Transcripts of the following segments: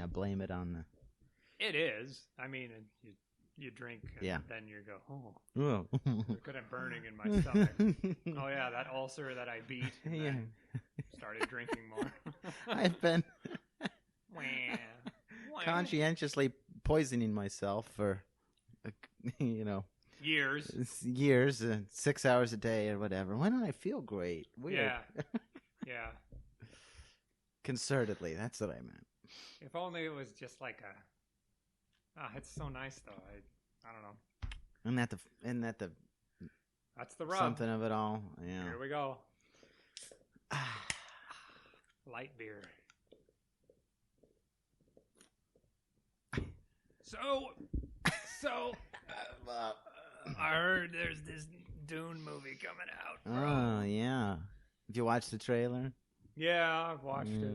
Yeah, blame it on the... It is. I mean, you drink and then you go, Oh. There's kind of burning in my stomach. Oh, yeah, that ulcer that I beat and then started drinking more. I've been conscientiously poisoning myself for, years, 6 hours a day or whatever. Why don't I feel great? Weird. Yeah. Concertedly, that's what I meant. If only it was just like it's so nice though. I don't know. Isn't that the that's the rub. Something of it all. Yeah. Here we go. Light beer. So I heard there's this Dune movie coming out. Oh, yeah. Did you watch the trailer? Yeah, I've watched it.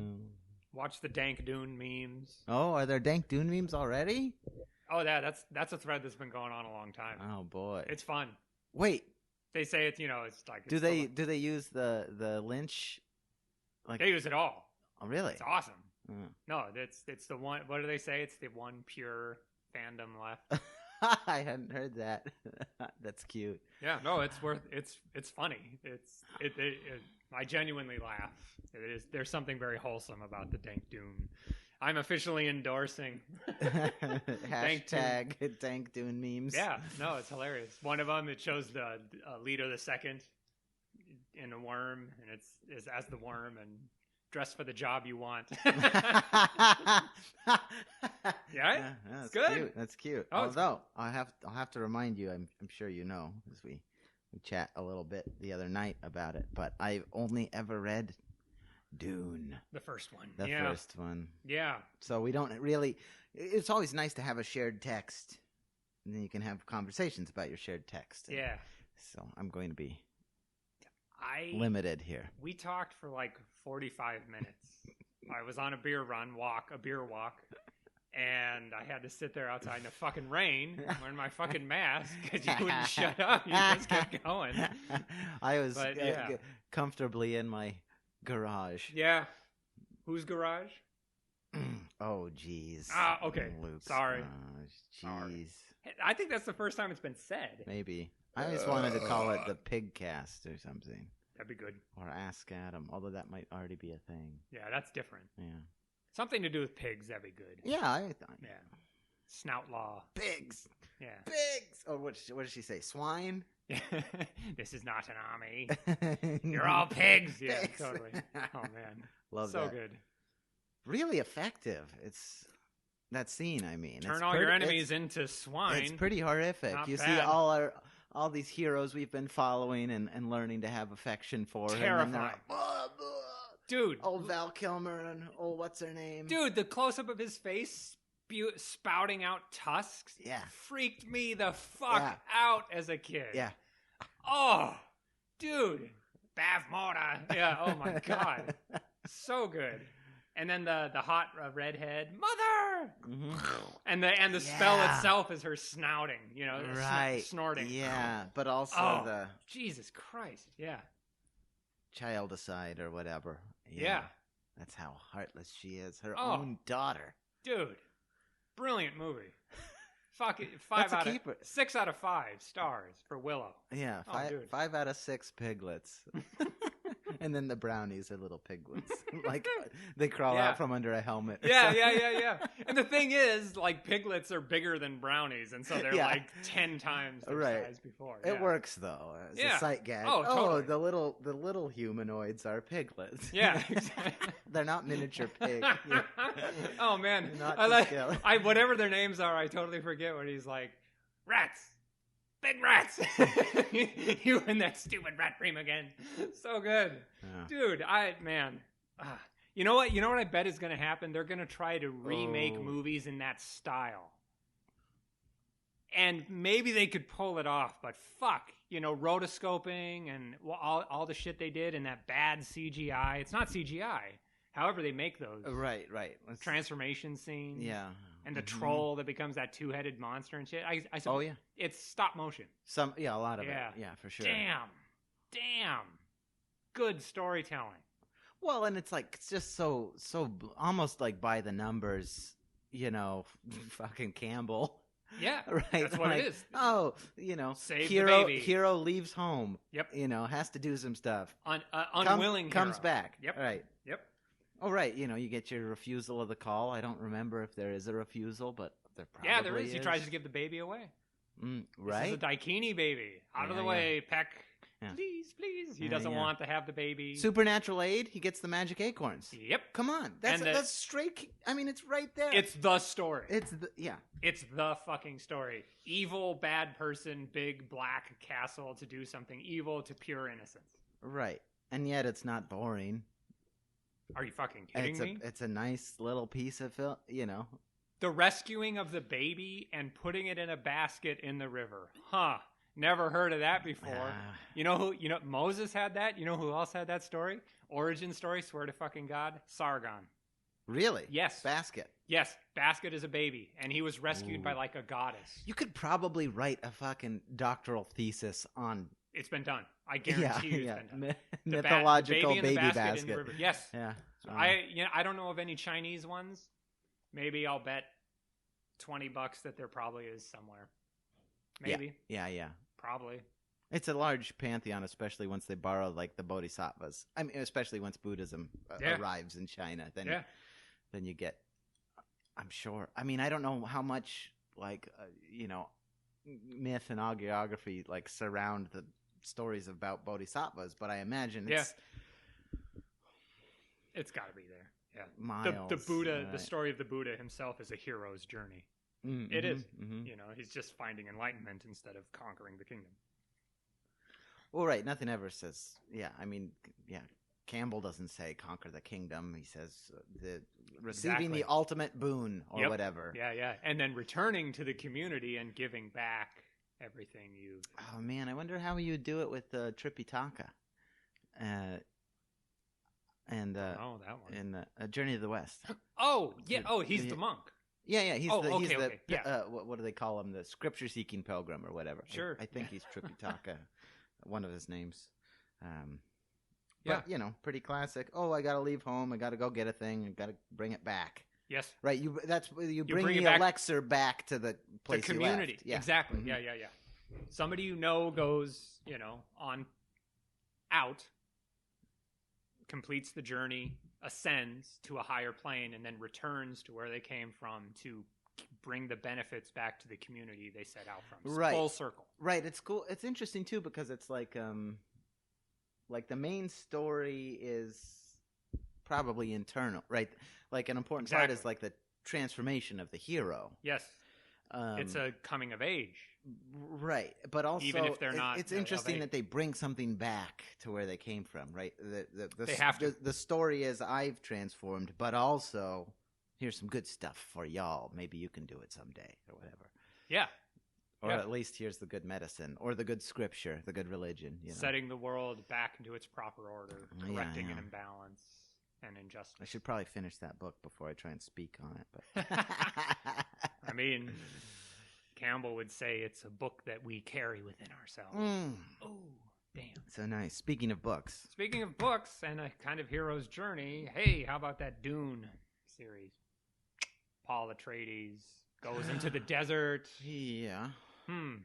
Watched the dank Dune memes. Oh, are there dank Dune memes already? Oh, that's a thread that's been going on a long time. Oh boy, it's fun. Wait, they say it's it's like. Do they use the Lynch? Like, they use it all. Oh, really? It's awesome. No, it's the one. What do they say? It's the one pure fandom left. I hadn't heard that. That's cute. Yeah, no, it's funny. I genuinely laugh. There's something very wholesome about the dank Dune. I'm officially endorsing hashtag dank Dune memes. Yeah, no, it's hilarious. One of them, it shows the Leto II in a worm, and it's as the worm and dressed for the job you want. Yeah, that's good. Cute. That's cute. Oh, although I'll have to remind you, I'm sure you know, as we chat a little bit the other night about it, but I've only ever read Dune, the first one. The first one. Yeah. So we don't really. It's always nice to have a shared text, and then you can have conversations about your shared text. Yeah. So I'm going to be limited here. We talked for like 45 minutes. I was on a beer walk, and I had to sit there outside in the fucking rain wearing my fucking mask because you wouldn't shut up. You just kept going. I was comfortably in my garage. Yeah. Whose garage? Oh, jeez. Okay. Luke's. Sorry. Jeez. I think that's the first time it's been said. Maybe. I always wanted to call it the Pigcast or something. That'd be good. Or Ask Adam, although that might already be a thing. Yeah, that's different. Yeah. Something to do with pigs, that'd be good. Yeah, I thought. Yeah. Snout law. Pigs. Yeah. Pigs. Oh, what did she say? Swine? This is not an army. You're all pigs. Yeah, Pigs. Totally. Oh, man. Love so that. good. Really effective. It's that scene, I mean. Turn all your enemies into swine. It's pretty horrific. Not you bad. see all these heroes we've been following and learning to have affection for. Terrifying. Dude. Old Val Kilmer and what's her name? Dude, the close-up of his face spouting out tusks freaked me the fuck out as a kid. Yeah. Oh, dude. Bavmorda. Yeah, oh my God. So good. And then the hot redhead, mother! Mm-hmm. And the spell itself is her snouting, snorting. Yeah, but also the... Jesus Christ, yeah. Childicide or whatever. Yeah. That's how heartless she is. Her own daughter. Dude, brilliant movie. Fuck it. 6 out of 5 stars for Willow. Yeah, 5 out of 6 piglets. And then the brownies are little piglets. Like, they crawl out from under a helmet. Yeah. And the thing is, like, piglets are bigger than brownies, and so they're like 10 times their size before. It works, though. It's a sight gag. Oh, totally. The little humanoids are piglets. Yeah, exactly. They're not miniature pigs. Oh, man. Whatever their names are, I totally forget what he's like. Rats. Big rats! You and that stupid rat dream again. So good. Yeah. Dude, you know what? You know what I bet is going to happen? They're going to try to remake movies in that style. And maybe they could pull it off, but fuck. Rotoscoping and all the shit they did and that bad CGI. It's not CGI. However, they make those. Right. Transformation scenes. Yeah. And the troll that becomes that two-headed monster and shit. It's stop motion. A lot of it. Yeah, for sure. Damn. Good storytelling. Well, and it's just so almost like by the numbers fucking Campbell. Yeah, right. that's what it is. Oh, Save the baby. Hero leaves home. Yep. Has to do some stuff. Unwilling comes hero. back. Yep. Right. Yep. Oh, right. You get your refusal of the call. I don't remember if there is a refusal, but there probably there is. He tries to give the baby away. Right. This is a Daikini baby. Out of the way, Peck. Yeah. Please. He doesn't want to have the baby. Supernatural aid. He gets the magic acorns. Yep. Come on. That's straight. I mean, it's right there. It's the story. It's the fucking story. Evil, bad person, big black castle to do something evil to pure innocence. Right. And yet it's not boring. Are you fucking kidding me? It's a nice little piece of film, The rescuing of the baby and putting it in a basket in the river. Huh. Never heard of that before. Moses had that. You know who else had that story? Origin story, swear to fucking God. Sargon. Really? Yes. Basket. Yes. Basket is a baby. And he was rescued by like a goddess. You could probably write a fucking doctoral thesis on... It's been done. I guarantee you it's been done. Mythological baby basket. In the river. Yes. Yeah. So I don't know of any Chinese ones. Maybe I'll bet $20 that there probably is somewhere. Maybe. Yeah. Probably. It's a large pantheon, especially once they borrow like the bodhisattvas. I mean, especially once Buddhism arrives in China. Then you get, I'm sure. I mean, I don't know how much myth and hagiography like surround the stories about bodhisattvas, but I imagine it's got to be there. Yeah. Miles. The Buddha, the story of the Buddha himself is a hero's journey. Mm-hmm, it is. Mm-hmm. He's just finding enlightenment instead of conquering the kingdom. Well, right. Nothing ever says, Campbell doesn't say conquer the kingdom. He says receiving the ultimate boon or whatever. Yeah. And then returning to the community and giving back everything you've... Oh, man. I wonder how you would do it with Tripitaka. that one. In Journey to the West. Oh, yeah. Oh, he's the monk. Yeah. He's the Yeah. what do they call him? The scripture-seeking pilgrim or whatever. Sure. I think he's Tripitaka, one of his names. But, pretty classic. Oh, I got to leave home. I got to go get a thing. I got to bring it back. Yes. Right. You bring the elixir back to the place, the community. You left. Yeah. Exactly. Mm-hmm. Yeah. Somebody goes, on out, completes the journey, ascends to a higher plane, and then returns to where they came from to bring the benefits back to the community they set out from. Right. Full circle. Right. It's cool. It's interesting too because it's like the main story is probably internal, right? Like an important part is like the transformation of the hero. Yes. It's a coming of age. Right. But also, even if they're not, it's interesting that they bring something back to where they came from, right? They have to. The story is I've transformed, but also here's some good stuff for y'all. Maybe you can do it someday or whatever. Yeah. Or at least here's the good medicine or the good scripture, the good religion. Setting the world back into its proper order, correcting an imbalance and injustice. I should probably finish that book before I try and speak on it. But I mean, Campbell would say it's a book that we carry within ourselves. Oh, damn. So nice. Speaking of books and a kind of hero's journey, hey, how about that Dune series? Paul Atreides goes into the desert. Yeah.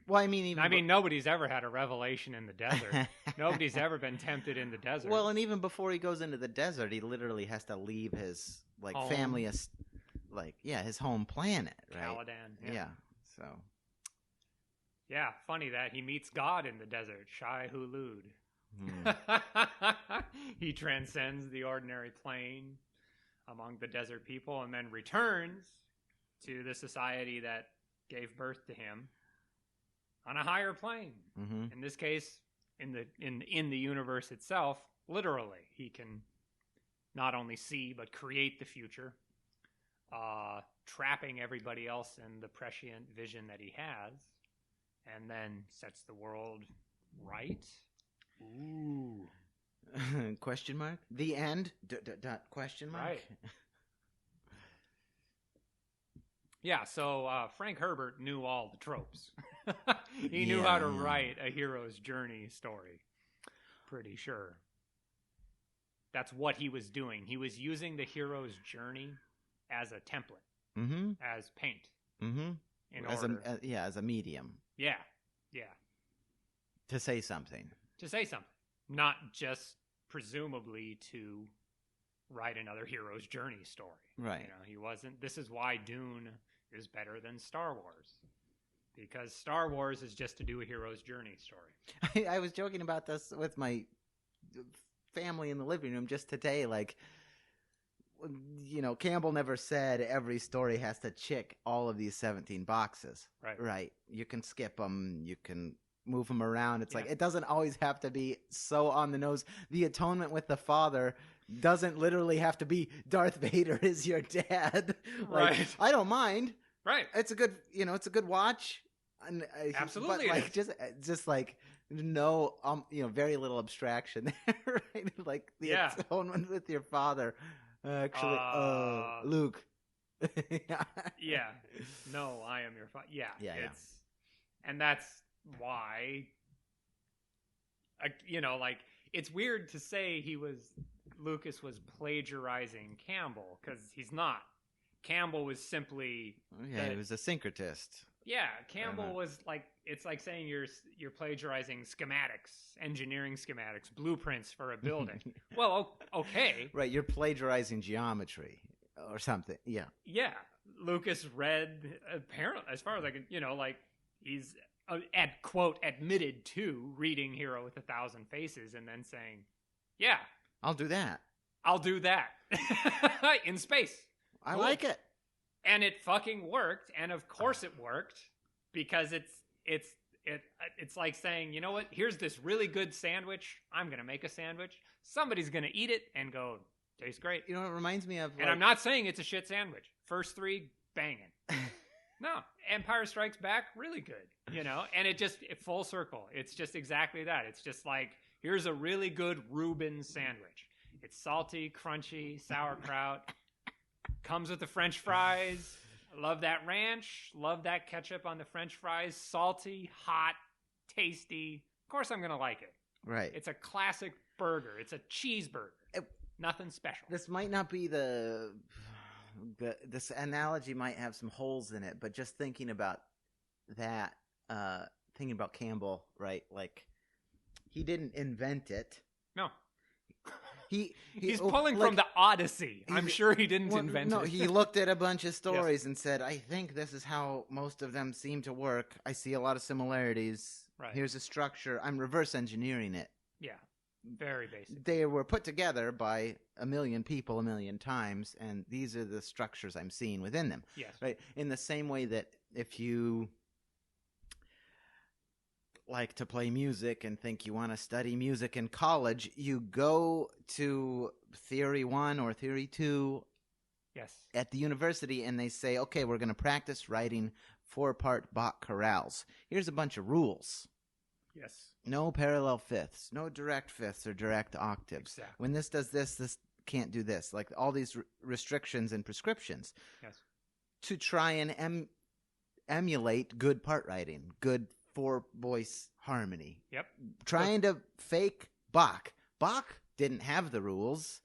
Well, I mean, nobody's ever had a revelation in the desert. Nobody's ever been tempted in the desert. Well, and even before he goes into the desert, he literally has to leave his home. Family, his home planet, right? Caladan. Yeah. So. Yeah, funny that he meets God in the desert, Shai Hulud. He transcends the ordinary plane among the desert people and then returns to the society that gave birth to him on a higher plane. Mm-hmm. In this case, in the universe itself, literally, he can not only see but create the future, trapping everybody else in the prescient vision that he has, and then sets the world right. Ooh. Question mark? The end? Question mark? Right. Yeah, so Frank Herbert knew all the tropes. He knew how to write a hero's journey story. Pretty sure. That's what he was doing. He was using the hero's journey as a template. as paint. As a medium. Yeah. To say something. Not just presumably to write another hero's journey story. Right. You know, he wasn't. This is why Dune is better than Star Wars. Because Star Wars is just to do a hero's journey story. I was joking about this with my family in the living room just today. Like, you know, Campbell never said every story has to check all of these 17 boxes. Right. You can skip them. You can move them around. It's like, it doesn't always have to be so on the nose. The atonement with the father doesn't literally have to be Darth Vader is your dad. Like, right. I don't mind. Right. It's a good, it's a good watch. And, absolutely. But like, just like, no, very little abstraction there. Right? Like the atonement with your father. Actually, Luke. Yeah. No, I am your father. Yeah. And that's why, it's weird to say Lucas was plagiarizing Campbell, because he's not. Campbell was simply... he was a syncretist. Yeah, Campbell was like, it's like saying you're plagiarizing schematics, engineering schematics, blueprints for a building. Well, okay. Right, you're plagiarizing geometry or something. Yeah. Yeah. Lucas read, apparently, as far as I can, he's, quote, admitted to reading Hero with 1,000 Faces and then saying, yeah. I'll do that. In space. I like it. And it fucking worked, and of course it worked, because it's like saying, you know what? Here's this really good sandwich. I'm gonna make a sandwich. Somebody's gonna eat it and go, tastes great. You know, it reminds me of. And I'm not saying it's a shit sandwich. First three, banging. No, Empire Strikes Back, really good. And it full circle. It's just exactly that. It's just like, here's a really good Reuben sandwich. It's salty, crunchy, sauerkraut. Comes with the French fries. Love that ranch. Love that ketchup on the French fries. Salty, hot, tasty. Of course I'm going to like it. Right. It's a classic burger. It's a cheeseburger. Nothing special. This might not be this analogy might have some holes in it, but just thinking about that, thinking about Campbell, right? Like, he didn't invent it. No. He's pulling from the Odyssey. I'm sure he didn't invent it. No, he looked at a bunch of stories and said, I think this is how most of them seem to work. I see a lot of similarities. Right. Here's a structure. I'm reverse engineering it. Yeah, very basic. They were put together by a million people a million times, and these are the structures I'm seeing within them. Yes. Right? In the same way that if you like to play music and think you want to study music in college, you go to Theory 1 or Theory 2 at the university, and they say, okay, we're going to practice writing 4-part Bach chorales. Here's a bunch of rules. Yes. No parallel fifths, no direct fifths or direct octaves. Exactly. When this does this, this can't do this. Like all these restrictions and prescriptions. Yes. To try and emulate good part writing, good 4-voice harmony. Yep. Trying to fake Bach. Bach didn't have the rules.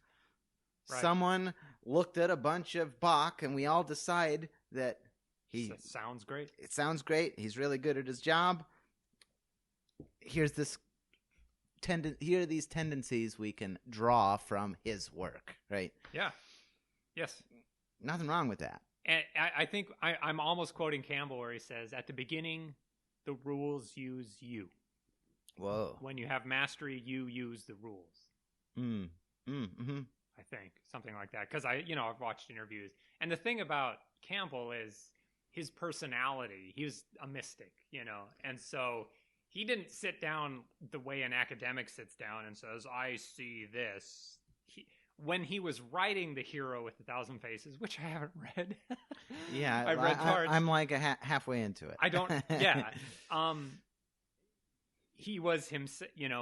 Right. Someone looked at a bunch of Bach, and we all decide that sounds great. It sounds great. He's really good at his job. Here's this here are these tendencies we can draw from his work, right? Yeah. Yes. Nothing wrong with that. And I think I'm almost quoting Campbell where he says, at the beginning, the rules use you. Whoa. When you have mastery, you use the rules. Mm-hmm. I think. Something like that. Because I've watched interviews. And the thing about Campbell is his personality. He was a mystic, And so he didn't sit down the way an academic sits down and says, I see this. When he was writing The Hero with 1,000 Faces, which I haven't read. Yeah. I've read parts. I'm like halfway into it. I don't, yeah. He was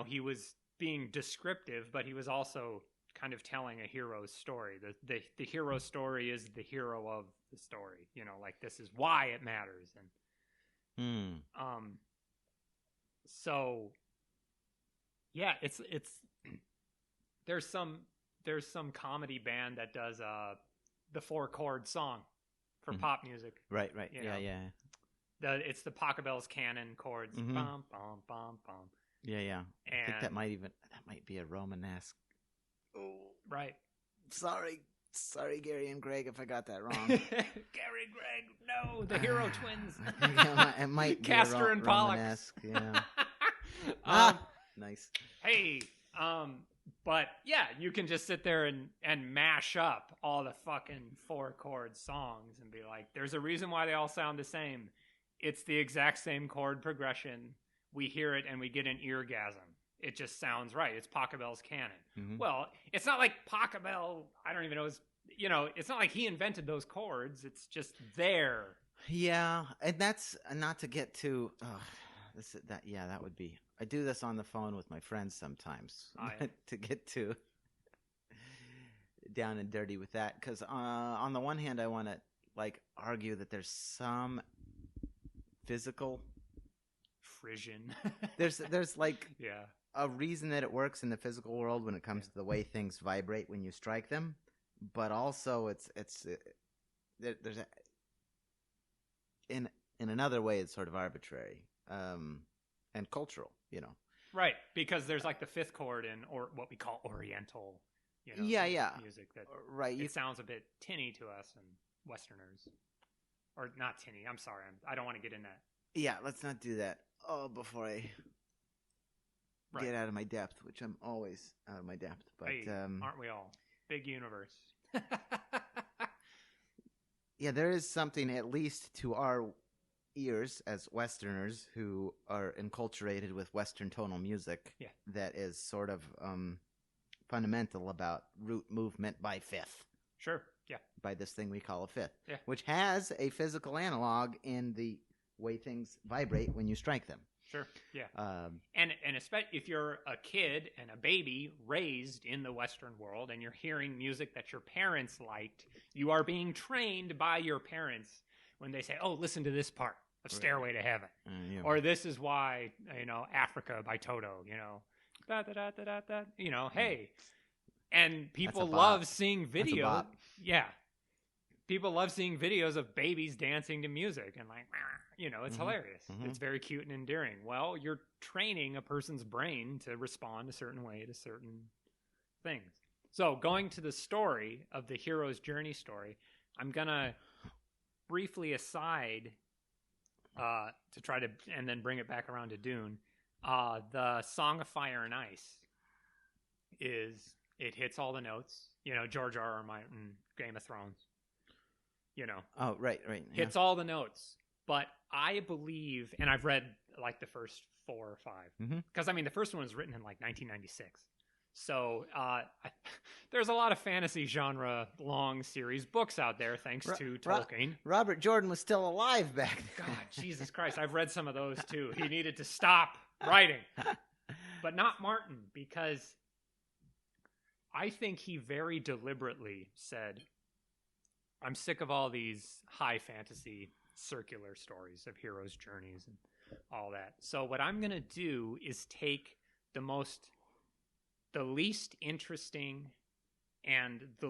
he was being descriptive, but he was also kind of telling a hero's story. The hero story is the hero of the story. Like this is why it matters. And so yeah, it's there's some comedy band that does the 4-chord song for pop music. Right. Yeah. It's the Pachelbel's canon chords. Bum, bum, bum, bum. Yeah. I think that might be a Romanesque. Oh, right. Sorry, Gary and Greg, if I got that wrong. Gary, Greg, no, the hero twins. It might be Castor and Pollock. Yeah. Nice. Hey, but yeah, you can just sit there and mash up all the fucking 4-chord songs and be like, there's a reason why they all sound the same. It's the exact same chord progression. We hear it and we get an eargasm. It just sounds right. It's Pachelbel's canon. Mm-hmm. Well, it's not like Pachelbel, I don't even know, it's not like he invented those chords. It's just there. Yeah, and that's not to get to that would be. I do this on the phone with my friends sometimes to get to down and dirty with that, because on the one hand, I want to argue that there's some physical frisson. there's a reason that it works in the physical world when it comes to the way things vibrate when you strike them, but also there's in another way it's sort of arbitrary and cultural, right, because there's the 5th chord in or what we call Oriental music that right. It sounds a bit tinny to us and Westerners, or not tinny. I'm sorry, I don't want to get in that. Yeah, let's not do that. Oh, before I get out of my depth, which I'm always out of my depth. But aren't we all? Big universe. Yeah, there is something, at least to our ears as Westerners who are enculturated with Western tonal music, that is sort of fundamental about root movement by fifth. Sure, yeah. By this thing we call a fifth, yeah. which has a physical analog in the way things vibrate when you strike them. Sure, yeah. And especially if you're a kid and a baby raised in the Western world and you're hearing music that your parents liked, you are being trained by your parents when they say, oh, listen to this part of Stairway to Heaven. Yeah. Or this is why, Africa by Toto, da, da, da, da, da, da, hey. And people love seeing video. Yeah. People love seeing videos of babies dancing to music and it's hilarious. Mm-hmm. It's very cute and endearing. Well, you're training a person's brain to respond a certain way to certain things. So going to the story of the hero's journey story, I'm going to briefly aside to try to, and then bring it back around to Dune. The Song of Fire and Ice it hits all the notes. George R.R. Martin, Game of Thrones. Oh, right. Hits all the notes. But I believe, and I've read the first 4 or 5, because the first one was written in 1996. So there's a lot of fantasy genre long series books out there, thanks to Tolkien. Robert Jordan was still alive back then. God, Jesus Christ. I've read some of those too. He needed to stop writing. But not Martin, because I think he very deliberately said, I'm sick of all these high fantasy circular stories of heroes' journeys and all that. So what I'm going to do is take the least interesting and the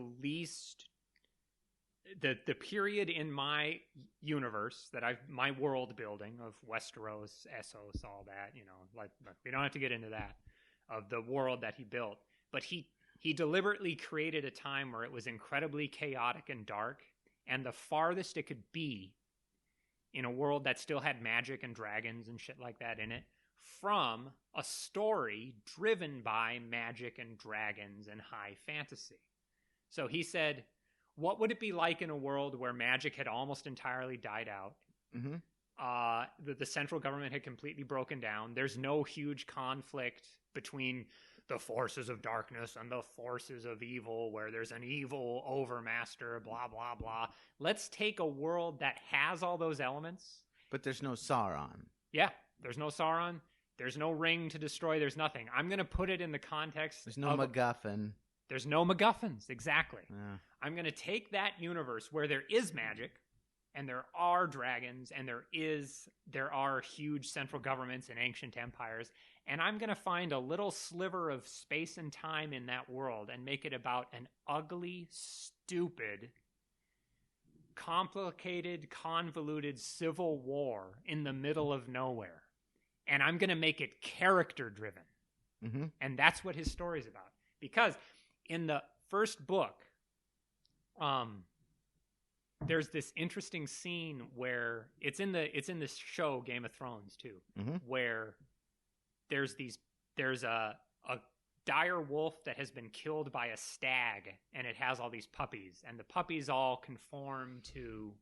period in my universe that my world building of Westeros, Essos, all that, we don't have to get into that, of the world that he built. But he deliberately created a time where it was incredibly chaotic and dark, and the farthest it could be in a world that still had magic and dragons and shit like that in it, from a story driven by magic and dragons and high fantasy. So he said, what would it be like in a world where magic had almost entirely died out? Mm-hmm. The central government had completely broken down. There's no huge conflict between the forces of darkness and the forces of evil, where there's an evil overmaster, blah, blah, blah. Let's take a world that has all those elements. But there's no Sauron. Yeah, there's no Sauron. There's no ring to destroy. There's nothing. I'm going to put it in the context. There's no MacGuffin. There's no MacGuffins, exactly. Yeah. I'm going to take that universe where there is magic, and there are dragons, and there are huge central governments and ancient empires, and I'm going to find a little sliver of space and time in that world and make it about an ugly, stupid, complicated, convoluted civil war in the middle of nowhere, and I'm going to make it character-driven. Mm-hmm. And that's what his story is about. Because in the first book, there's this interesting scene where it's in this show Game of Thrones too, where there's a dire wolf that has been killed by a stag, and it has all these puppies, and the puppies all conform to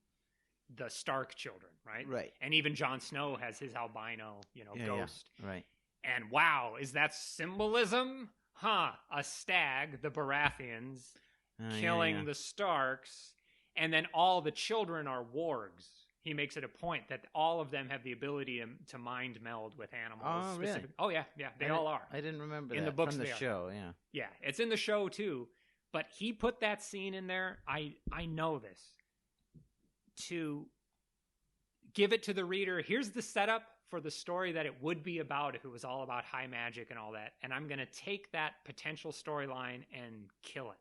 the Stark children, right? Right. And even Jon Snow has his albino, ghost. Yeah. Right. And wow, is that symbolism? Huh? A stag, the Baratheons, killing the Starks, and then all the children are wargs. He makes it a point that all of them have the ability to mind meld with animals. Oh, really? Oh, yeah, they all are. I didn't remember in that the books from the show. Yeah, yeah, it's in the show too. But he put that scene in there. I know this to give it to the reader. Here's the setup for the story that it would be about if it was all about high magic and all that. And I'm going to take that potential storyline and kill it.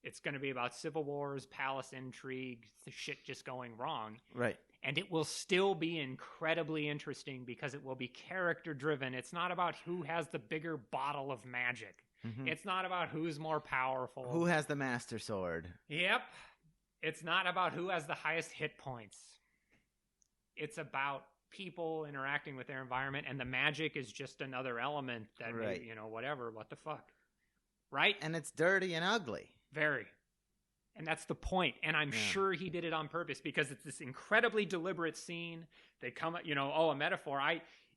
It's going to be about civil wars, palace intrigue, the shit just going wrong. Right. And it will still be incredibly interesting because it will be character driven. It's not about who has the bigger bottle of magic. Mm-hmm. It's not about who's more powerful. Who has the master sword. Yep. It's not about who has the highest hit points. It's about people interacting with their environment, and the magic is just another element that, right. Whatever, what the fuck. Right? And it's dirty and ugly. Very. And that's the point. And I'm sure he did it on purpose because it's this incredibly deliberate scene. They come, a metaphor.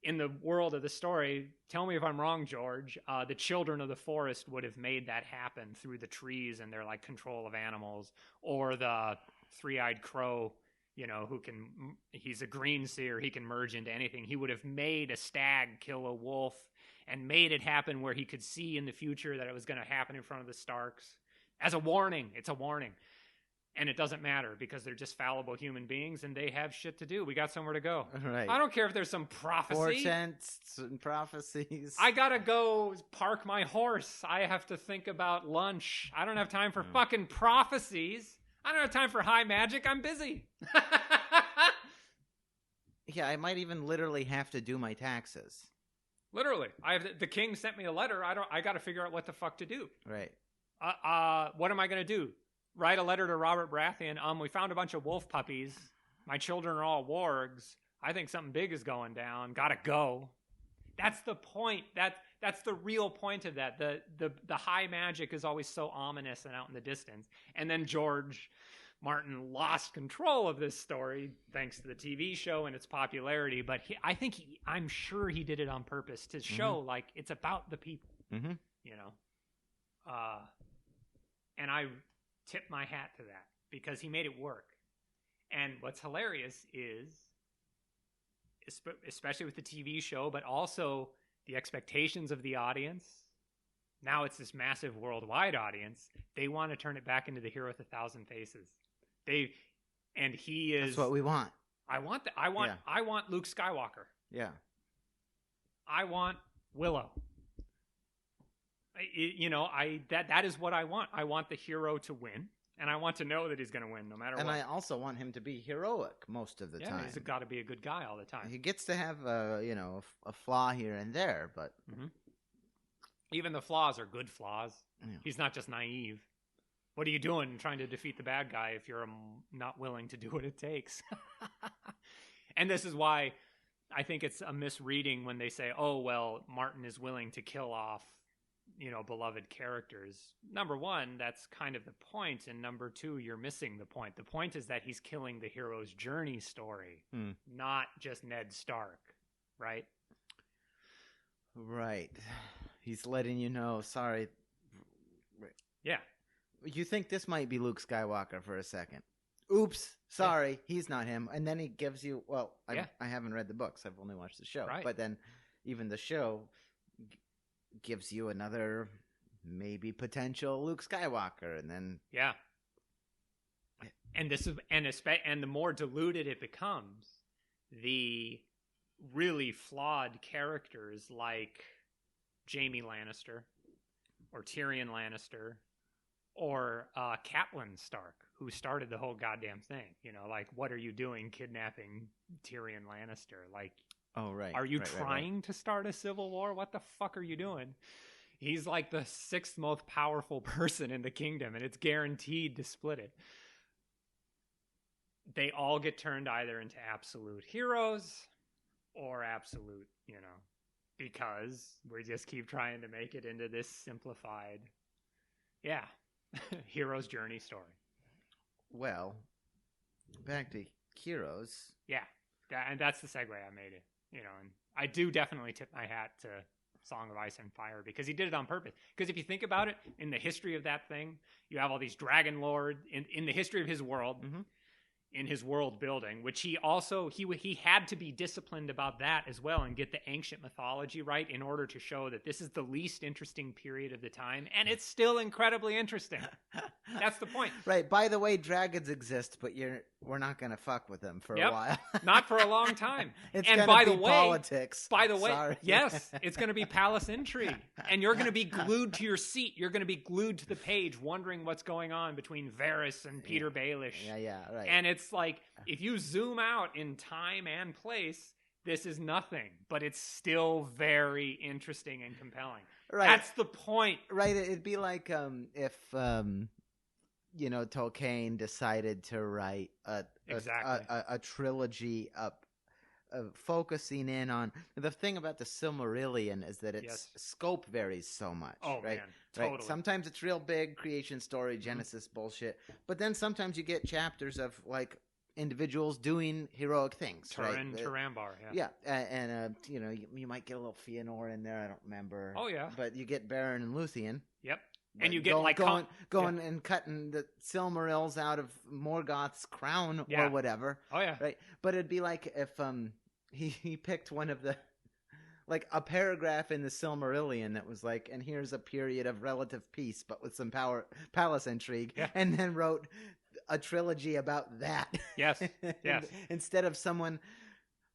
In the world of the story, tell me if I'm wrong, George, the children of the forest would have made that happen through the trees and their control of animals, or the three-eyed crow, he's a green seer. He can merge into anything. He would have made a stag kill a wolf and made it happen where he could see in the future that it was going to happen in front of the Starks. As a warning. It's a warning. And it doesn't matter because they're just fallible human beings and they have shit to do. We got somewhere to go. Right. I don't care if there's some prophecy. Portents and prophecies. I gotta go park my horse. I have to think about lunch. I don't have time for fucking prophecies. I don't have time for high magic. I'm busy. Yeah, I might even literally have to do my taxes. Literally. The king sent me a letter. I gotta figure out what the fuck to do. Right. What am I going to do? Write a letter to Robert Baratheon. We found a bunch of wolf puppies. My children are all wargs. I think something big is going down. Gotta go. That's the point. That's the real point of that. The high magic is always so ominous and out in the distance. And then George Martin lost control of this story thanks to the TV show and its popularity. But I'm sure he did it on purpose to show it's about the people. Mm-hmm. And I tip my hat to that because he made it work. And what's hilarious is, especially with the TV show, but also the expectations of the audience. Now it's this massive worldwide audience. They want to turn it back into the hero with 1,000 faces. He is. That's what we want. I want that. I want Luke Skywalker. Yeah. I want Willow. That is what I want. I want the hero to win, and I want to know that he's going to win no matter what. And I also want him to be heroic most of the time. He's got to be a good guy all the time. He gets to have a flaw here and there, but even the flaws are good flaws. Yeah. He's not just naive. What are you doing trying to defeat the bad guy if you're not willing to do what it takes? And this is why I think it's a misreading when they say, "Oh, well, Martin is willing to kill off beloved characters." Number one, that's kind of the point. And number two, you're missing the point. The point is that he's killing the hero's journey story, not just Ned Stark, right? Right. He's letting you know, sorry. Yeah. You think this might be Luke Skywalker for a second. Oops, sorry, he's not him. And then he gives you, I haven't read the books. I've only watched the show. Right. But then even the show gives you another maybe potential Luke Skywalker, and then and the more diluted it becomes, the really flawed characters like Jaime Lannister or Tyrion Lannister or Catelyn Stark, who started the whole goddamn thing. You know, like, what are you doing kidnapping Tyrion Lannister? Like, oh, right. Are you right, trying right. to start a civil war? What the fuck are you doing? He's like the 6th most powerful person in the kingdom, and it's guaranteed to split it. They all get turned either into absolute heroes or absolute, because we just keep trying to make it into this simplified, hero's journey story. Well, back to heroes. Yeah, and that's the segue I made it. And I do definitely tip my hat to Song of Ice and Fire because he did it on purpose. Because if you think about it, in the history of that thing, you have all these dragon lords in the history of his world. Mm-hmm. In his world building, which he also he had to be disciplined about that as well and get the ancient mythology right in order to show that this is the least interesting period of the time, and it's still incredibly interesting. That's the point. Right. By the way, dragons exist, but we're not going to fuck with them for a while. Not for a long time. It's and by the way, politics. By the way, Sorry. yes, it's going to be palace intrigue, and you're going to be glued to your seat. You're going to be glued to the page, wondering what's going on between Varys and Peter Baelish. Yeah, right. And it's like, if you zoom out in time and place, this is nothing, but it's still very interesting and compelling. Right. That's the point. Right. It'd be like if Tolkien decided to write a trilogy up, focusing in on the thing about the Silmarillion is that its scope varies so much. Oh, right? Man, totally. Right? Sometimes it's real big creation story, Genesis bullshit, but then sometimes you get chapters of like individuals doing heroic things. Turambar, and you might get a little Fëanor in there. I don't remember. Oh yeah, but you get Beren and Luthien. Yep. And you get going and cutting the Silmarils out of Morgoth's crown or whatever. Oh yeah, right. But it'd be like if he picked one of the a paragraph in the Silmarillion that was like, and here's a period of relative peace, but with some palace intrigue, and then wrote a trilogy about that. Yes, yes. Instead of someone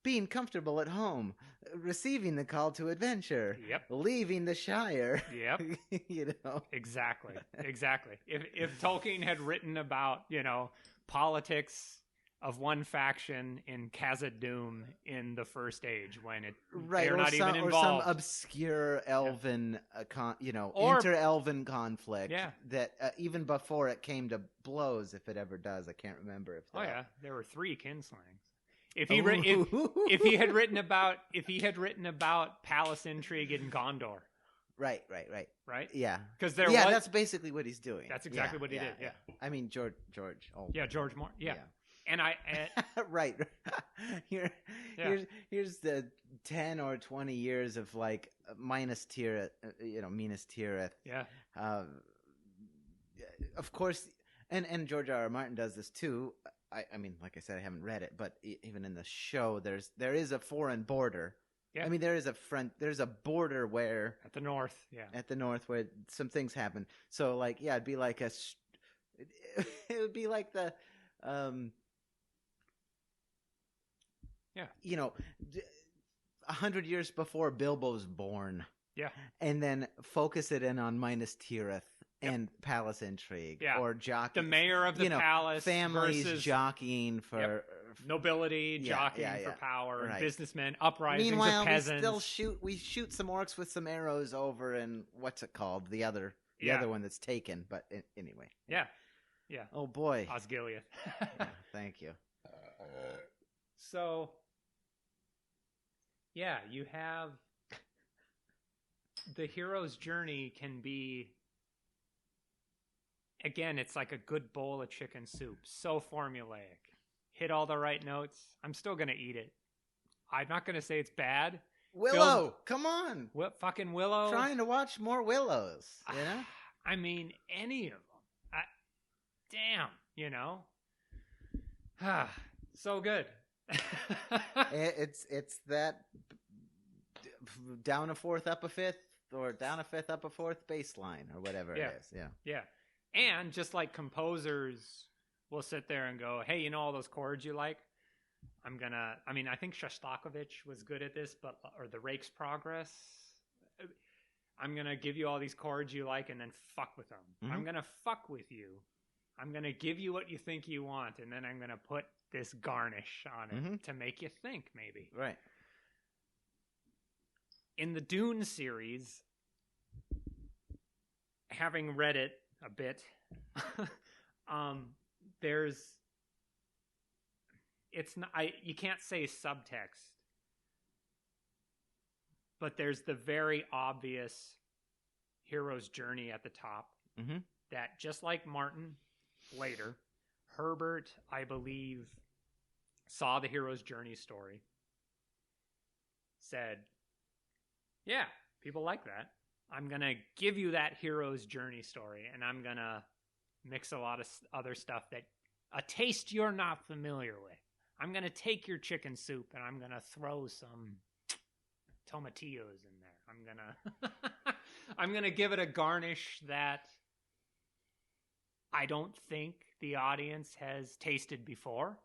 being comfortable at home, receiving the call to adventure, leaving the Shire. Exactly. If Tolkien had written about politics of one faction in Khazad-dûm in the First Age, when they're not even involved, or some obscure elven, inter-elven conflict that even before it came to blows, if it ever does, I can't remember if. There were 3 kinslings. If he had written about palace intrigue in Gondor. Right. Yeah, because that's basically what he's doing. That's exactly what he did. Yeah, I mean George. Yeah, George Moore. Yeah. And right. Here's the 10 or 20 years of like Minas Tirith, Minas Tirith. Yeah. Of course, and George R. R. Martin does this too. I mean, like I said, I haven't read it, but even in the show, there is a foreign border. Yeah. I mean, there's a border where at the north, where some things happen. So, like, it'd be like it would be like the, 100 years before Bilbo's born. Yeah. And then focus it in on Minas Tirith. And palace intrigue, or jockeying. The mayor of the palace, families versus jockeying for nobility, jockeying for power, right. Businessmen, uprisings Meanwhile, of peasants. we shoot some orcs with some arrows over in what's it called? The other one that's taken. But anyway, yeah. Oh boy, Osgiliath. Thank you. So, you have the hero's journey can be. Again, it's like a good bowl of chicken soup. So formulaic. Hit all the right notes. I'm still going to eat it. I'm not going to say it's bad. Willow, come on. What fucking Willow? Trying to watch more Willows, I mean, any of them. Damn, so good. It's that down a fourth, up a fifth, or down a fifth, up a fourth baseline, or whatever it is. Yeah. And just like composers will sit there and go, hey, all those chords you like? I think Shostakovich was good at this, or the Rake's Progress. I'm going to give you all these chords you like and then fuck with them. Mm-hmm. I'm going to fuck with you I'm going to give you what you think you want, and then I'm going to put this garnish on it to make you think, maybe. Right. In the Dune series, having read it a bit, you can't say subtext, but there's the very obvious hero's journey at the top that, just like Martin later, Herbert, I believe, saw the hero's journey story, said, yeah, people like that. I'm going to give you that hero's journey story, and I'm going to mix a lot of other stuff that a taste you're not familiar with. I'm going to take your chicken soup, and I'm going to throw some tomatillos in there. I'm going to give it a garnish that I don't think the audience has tasted before,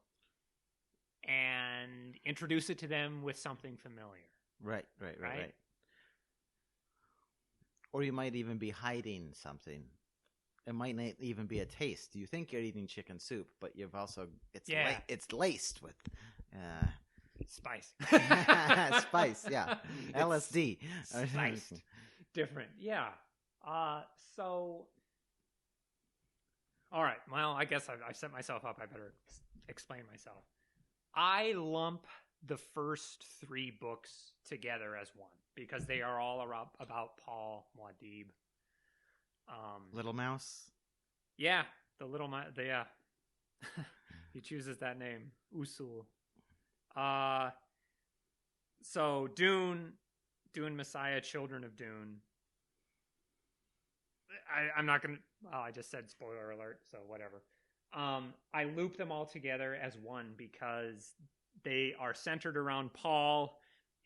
and introduce it to them with something familiar. Right. Or you might even be hiding something. It might not even be a taste. You think you're eating chicken soup, but you've also it's laced with spice. Spice, yeah. LSD. Spiced. Different, yeah. So, all right. Well, I guess I've set myself up. I better explain myself. I lump the first 3 books together as one because they are all about Paul Muad'Dib. Little Mouse? Yeah, the Little Mouse. Yeah. He chooses that name. Usul. So Dune Messiah, Children of Dune. I'm not going to... Oh, I just said spoiler alert, so whatever. I loop them all together as one because they are centered around Paul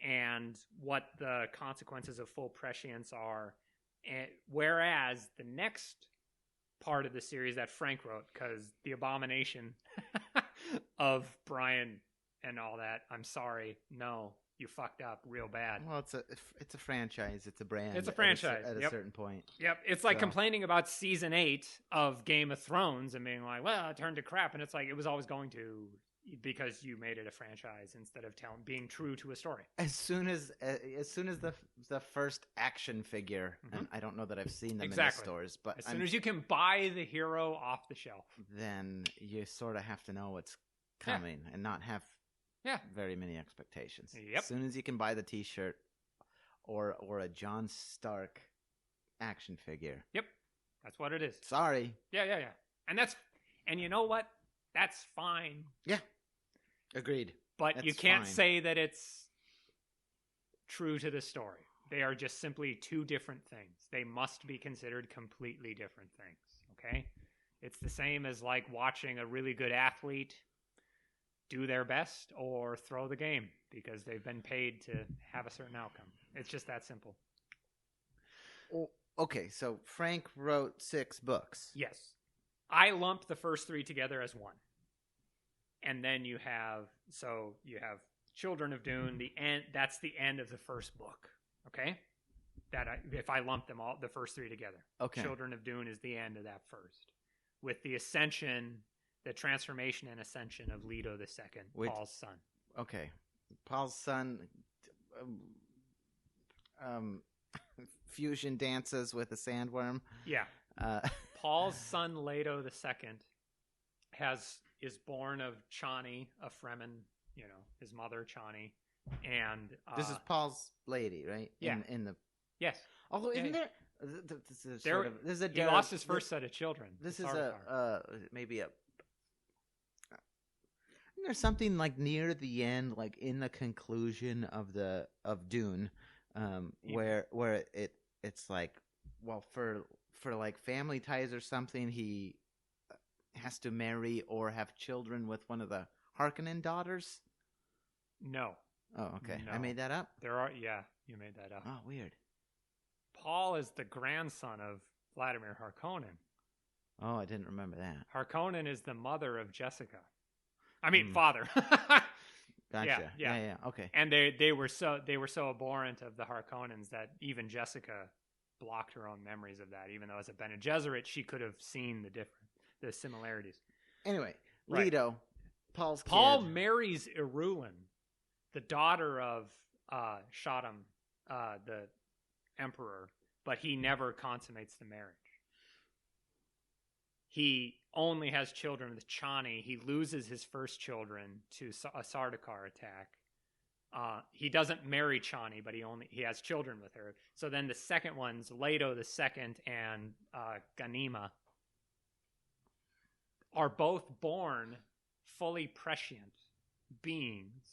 and what the consequences of full prescience are. And whereas the next part of the series that Frank wrote, because the abomination of Brian and all that, I'm sorry, no, you fucked up real bad. Well, it's a franchise, it's a brand. It's a franchise at a certain point. Yep, it's like complaining about season 8 of Game of Thrones and being like, well, it turned to crap, and it's like it was always going to, because you made it a franchise instead of being true to a story. As soon as the first action figure, and I don't know that I've seen them in the stores, but as soon as you can buy the hero off the shelf, then you sort of have to know what's coming and not have very many expectations. Yep. As soon as you can buy the T-shirt or a John Stark action figure. Yep, that's what it is. Sorry. Yeah. And you know what? That's fine. Yeah. Agreed. But That's you can't fine. say that it's true to the story. They are just simply 2 different things. They must be considered completely different things. Okay? It's the same as like watching a really good athlete do their best or throw the game because they've been paid to have a certain outcome. It's just that simple. Well, okay, so Frank wrote 6 books. Yes. I lumped the first 3 together as one. And then you have Children of Dune, the end. That's the end of the first book. Okay? If I lump them all, the first 3 together. Okay. Children of Dune is the end of that first. With the ascension, the transformation and ascension of Leto II, Paul's son. Okay. Paul's son fusion dances with a sandworm. Yeah. Paul's son Leto II is born of Chani, a Fremen, his mother Chani, and this is Paul's lady, right? Yeah. In the yes. Although isn't there? He lost his first set of children. This is maybe a. Isn't there something like near the end, like in the conclusion of Dune, where it's like, well, for like family ties or something, he has to marry or have children with one of the Harkonnen daughters? No. Oh, okay. No. I made that up? You made that up. Oh, weird. Paul is the grandson of Vladimir Harkonnen. Oh, I didn't remember that. Harkonnen is the mother of Jessica. I mean, father. Gotcha. Yeah. Okay. And they were so abhorrent of the Harkonnens that even Jessica blocked her own memories of that. Even though as a Bene Gesserit, she could have seen the difference. the similarities. Anyway, Right. Leto, Paul marries Irulan, the daughter of Shaddam, the emperor, but he never consummates the marriage. He only has children with Chani. He loses his first children to a Sardaukar attack. He doesn't marry Chani, but he has children with her. So then the second ones, Leto the second and Ganima, are both born fully prescient beings,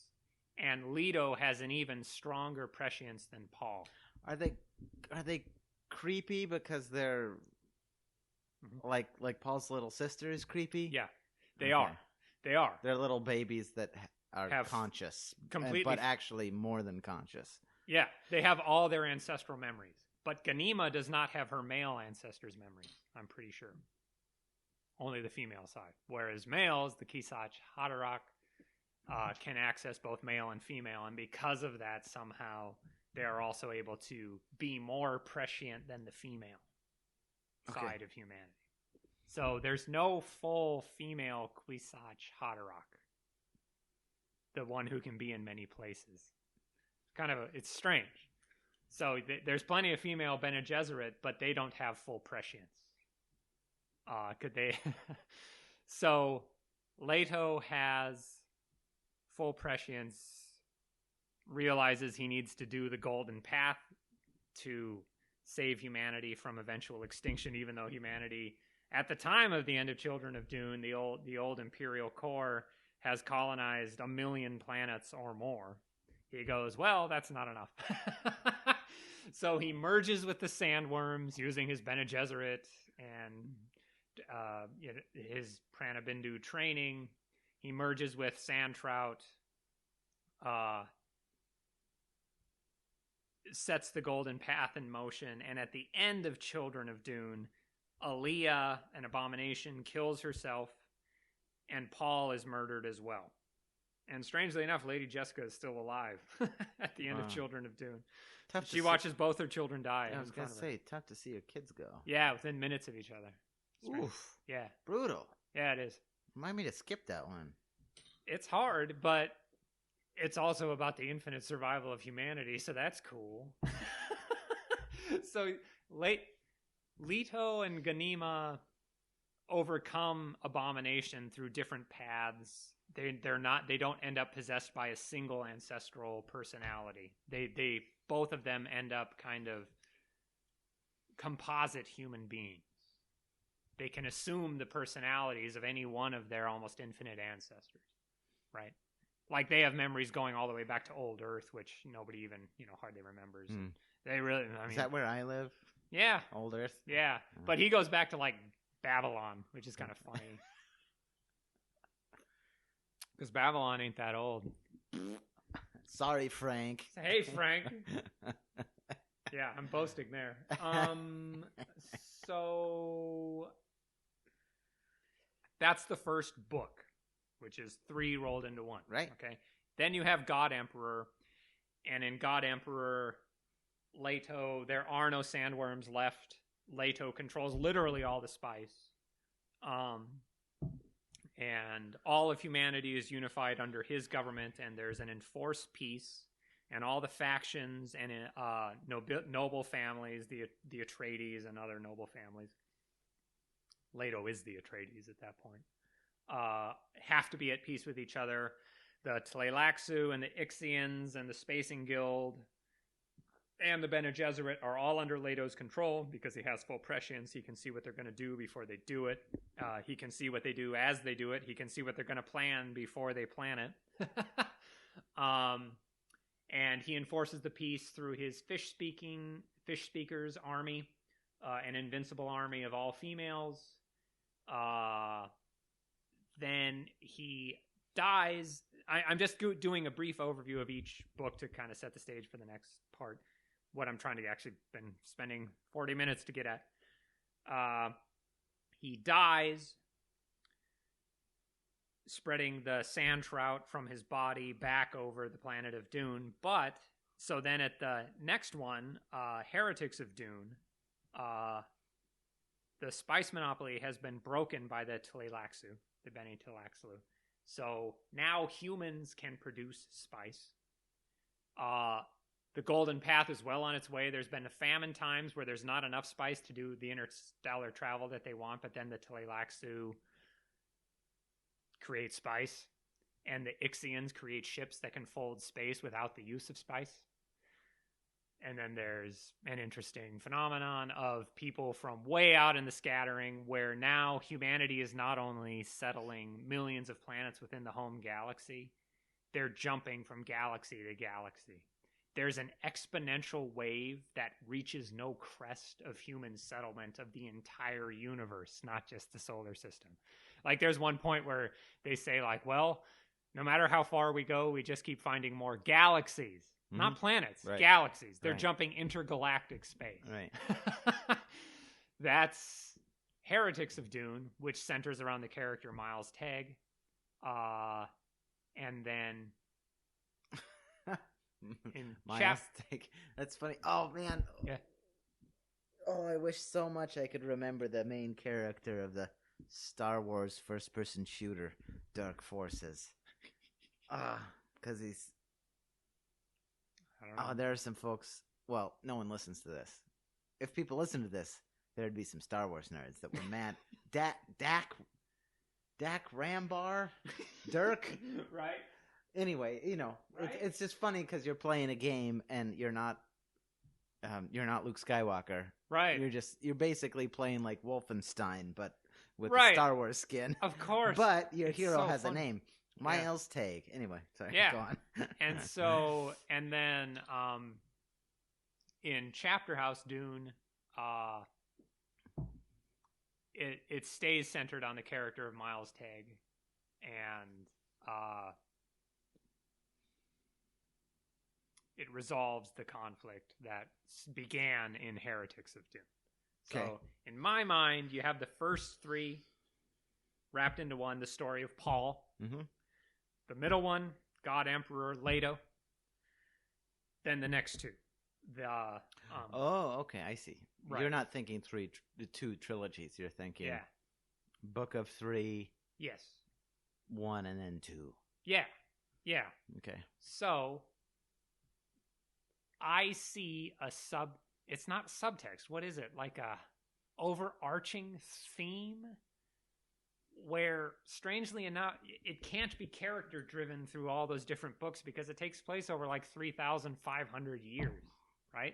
and Leto has an even stronger prescience than Paul. Are they creepy because they're like Paul's little sister is creepy? Yeah, they are. They are. They're little babies that are conscious, completely, but actually more than conscious. Yeah, they have all their ancestral memories. But Ganima does not have her male ancestors' memories, I'm pretty sure. Only the female side. Whereas males, the Kisach Haderach, can access both male and female, and because of that, somehow they are also able to be more prescient than the female side of humanity. So there's no full female Kisach Haderach, the one who can be in many places. It's strange. So there's plenty of female Bene Gesserit, but they don't have full prescience. Could they? So Leto has full prescience, realizes he needs to do the golden path to save humanity from eventual extinction, even though humanity, at the time of the end of Children of Dune, the old Imperial Core has colonized 1 million planets or more. He goes, well, that's not enough. So he merges with the sandworms using his Bene Gesserit and his Pranabindu training. He merges with sand trout, sets the golden path in motion, and at the end of Children of Dune, Aaliyah, an abomination, kills herself, and Paul is murdered as well. And strangely enough, Lady Jessica is still alive at the end of Children of Dune. She watches both her children die. I was going to say, tough to see your kids go. Yeah, within minutes of each other. Oof. Yeah. Brutal. Yeah, it is. Remind me to skip that one. It's hard, but it's also about the infinite survival of humanity, so that's cool. So Leto and Ganima overcome abomination through different paths. They don't end up possessed by a single ancestral personality. They both of them end up kind of composite human beings. They can assume the personalities of any one of their almost infinite ancestors, right? Like they have memories going all the way back to old Earth, which nobody even, hardly remembers. They really, is that where I live? Yeah. Old Earth? Yeah. But he goes back to like Babylon, which is kind of funny. Because Babylon ain't that old. Sorry, Frank. Hey, Frank. Yeah, I'm boasting there. So that's the first book, which is 3 rolled into 1. Right. Okay. Then you have God Emperor, and in God Emperor, Leto, there are no sandworms left. Leto controls literally all the spice. And all of humanity is unified under his government, and there's an enforced peace, and all the factions and noble families, the Atreides and other noble families, Leto is the Atreides at that point, have to be at peace with each other. The Tleilaxu and the Ixians and the Spacing Guild and the Bene Gesserit are all under Leto's control because he has full prescience. He can see what they're going to do before they do it. He can see what they do as they do it. He can see what they're going to plan before they plan it. And he enforces the peace through his fish speakers army, an invincible army of all females. Then he dies. I'm just doing a brief overview of each book to kind of set the stage for the next part. What I'm trying to actually been spending 40 minutes to get at. He dies, spreading the sand trout from his body back over the planet of Dune. But, so then at the next one, Heretics of Dune, the spice monopoly has been broken by the Tleilaxu, the Bene Tleilaxu. So now humans can produce spice. The Golden Path is well on its way. There's been famine times where there's not enough spice to do the interstellar travel that they want, but then the Tleilaxu create spice, and the Ixians create ships that can fold space without the use of spice. And then there's an interesting phenomenon of people from way out in the scattering, where now humanity is not only settling millions of planets within the home galaxy, they're jumping from galaxy to galaxy. There's an exponential wave that reaches no crest of human settlement of the entire universe, not just the solar system. Like, there's one point where they say, like, well, no matter how far we go, we just keep finding more galaxies. Not planets, galaxies. They're jumping intergalactic space. Right. That's Heretics of Dune, which centers around the character Miles Teg. And then in Miles Teg. That's funny. Oh, man. Yeah. Oh, I wish so much I could remember the main character of the Star Wars first-person shooter, Dark Forces. Because he's... Oh, there are some folks. Well, no one listens to this. If people listen to this, there'd be some Star Wars nerds that were mad. Dak Rambar, Dirk, right? Anyway, right? It's just funny because you're playing a game and you're not Luke Skywalker, right? You're basically playing like Wolfenstein, but with the Star Wars skin, of course. But your hero has a name. Miles Teg. Anyway, sorry. Yeah. Go on. and then in Chapter House Dune, it stays centered on the character of Miles Teg, and it resolves the conflict that began in Heretics of Dune. So, in my mind, you have the first three wrapped into one: the story of Paul. Mm-hmm. The middle one, God Emperor Leto. Then the next two. okay, I see. Right. You're not thinking two trilogies. You're thinking Book of 3. Yes. 1 and then 2. Yeah. Okay. So I see it's not subtext. What is it? Like a overarching theme? Where, strangely enough, it can't be character-driven through all those different books because it takes place over like 3,500 years, right?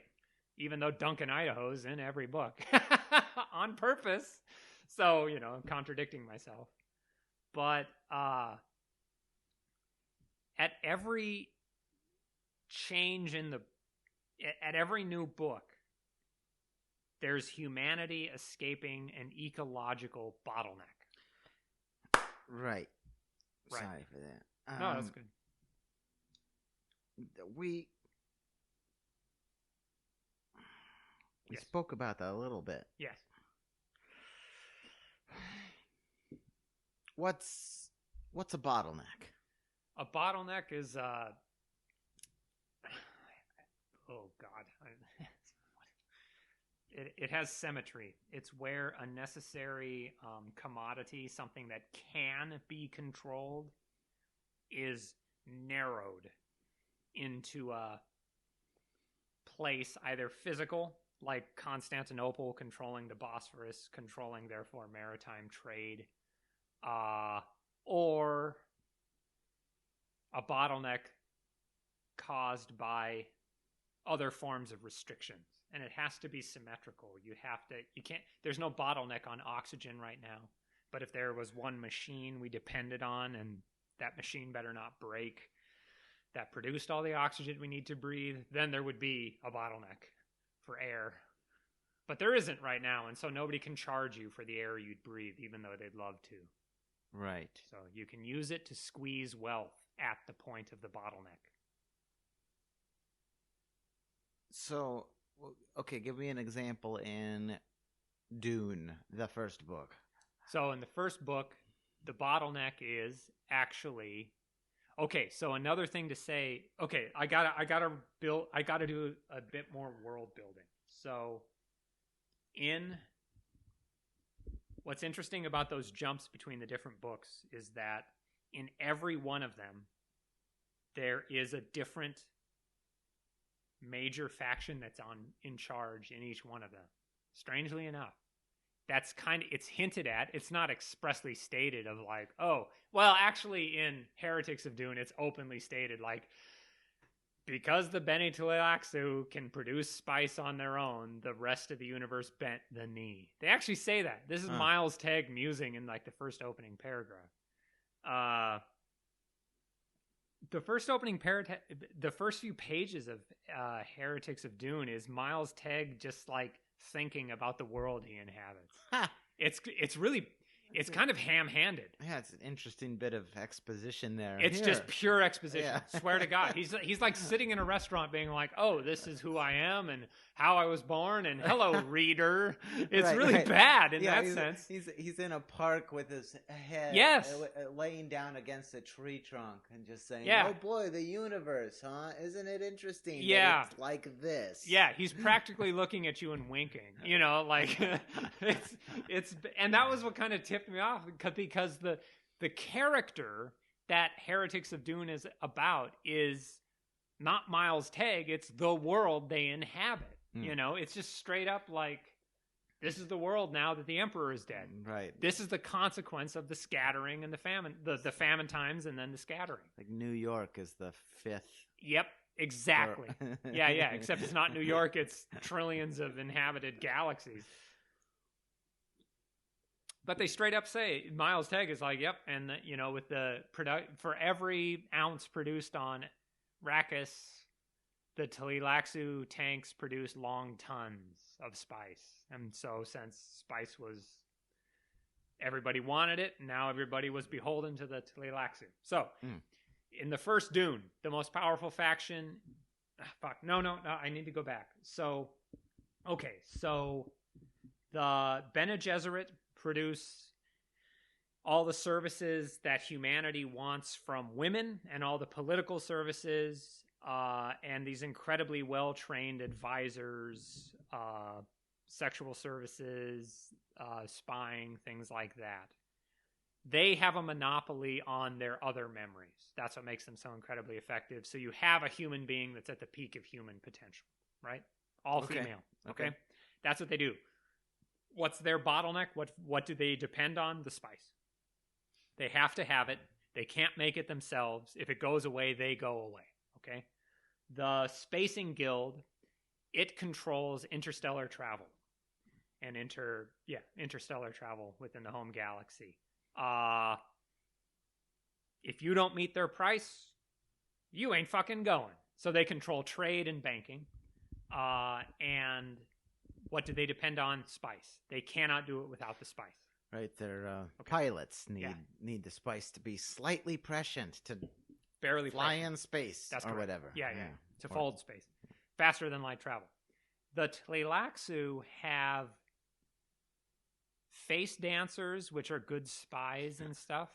Even though Duncan Idaho's in every book on purpose. So, I'm contradicting myself. But at every change at every new book, there's humanity escaping an ecological bottleneck. Right. Sorry for that. No, that's good. We spoke about that a little bit. Yes. What's a bottleneck? A bottleneck is oh God. It has symmetry. It's where a necessary commodity, something that can be controlled, is narrowed into a place, either physical, like Constantinople controlling the Bosphorus, controlling therefore maritime trade, or a bottleneck caused by other forms of restrictions. And it has to be symmetrical. There's no bottleneck on oxygen right now. But if there was one machine we depended on, and that machine better not break, that produced all the oxygen we need to breathe, then there would be a bottleneck for air. But there isn't right now, and so nobody can charge you for the air you'd breathe, even though they'd love to. Right. So you can use it to squeeze wealth at the point of the bottleneck. So, okay, give me an example in Dune, the first book. So in the first book, the bottleneck is actually... Okay, so another thing to say... Okay, I gotta do a bit more world building. So in What's interesting about those jumps between the different books is that in every one of them, there is a different major faction that's in charge in each one of them. Strangely enough, that's it's hinted at. It's not expressly stated of like, oh, well, actually in Heretics of Dune, it's openly stated like, because the Bene Tleilaxu can produce spice on their own, the rest of the universe bent the knee. They actually say that. This is Miles Tegg musing in like the first opening paragraph. The first few pages of Heretics of Dune is Miles Tegg just like thinking about the world he inhabits. It's really kind of ham-handed. Yeah, it's an interesting bit of exposition there. It's just pure exposition. Yeah. Swear to God. He's like sitting in a restaurant being like, oh, this is who I am and how I was born and hello, reader. It's really bad in that sense. He's in a park with his head laying down against a tree trunk and just saying, oh boy, the universe, huh? Isn't it interesting that it's like this? Yeah, he's practically looking at you and winking. You know, like it's and that was what kind of tipped me off because the character that Heretics of Dune is about is not Miles Tegg, it's the world they inhabit. You know, it's just straight up like, this is the world now that the Emperor is dead. Right. This is the consequence of the scattering and the famine, the famine times and then the scattering. Like New York is the fifth. Yep, exactly. Yeah, except it's not New York, it's trillions of inhabited galaxies. But they straight up say, Miles Tegg is like, yep, and you know, with the for every ounce produced on Arrakis, the Tleilaxu tanks produce long tons of spice. And so since spice was, everybody wanted it, now everybody was beholden to the Tleilaxu. So, in the first Dune, the most powerful faction, no, I need to go back. So, okay, so the Bene Gesserit produce all the services that humanity wants from women and all the political services and these incredibly well-trained advisors, sexual services, spying, things like that. They have a monopoly on their other memories. That's what makes them so incredibly effective. So you have a human being that's at the peak of human potential, right? All female. Okay. That's what they do. What's their bottleneck? What do they depend on? The spice. They have to have it. They can't make it themselves. If it goes away, they go away. Okay? The Spacing Guild, it controls interstellar travel and interstellar travel within the home galaxy. If you don't meet their price, you ain't fucking going. So they control trade and banking. And what do they depend on? Spice. They cannot do it without the spice. Right, their pilots need the spice to be slightly prescient to barely fly in space. That's or correct. Whatever. Yeah. To fold space. Faster than light travel. The Tleilaxu have face dancers, which are good spies and stuff,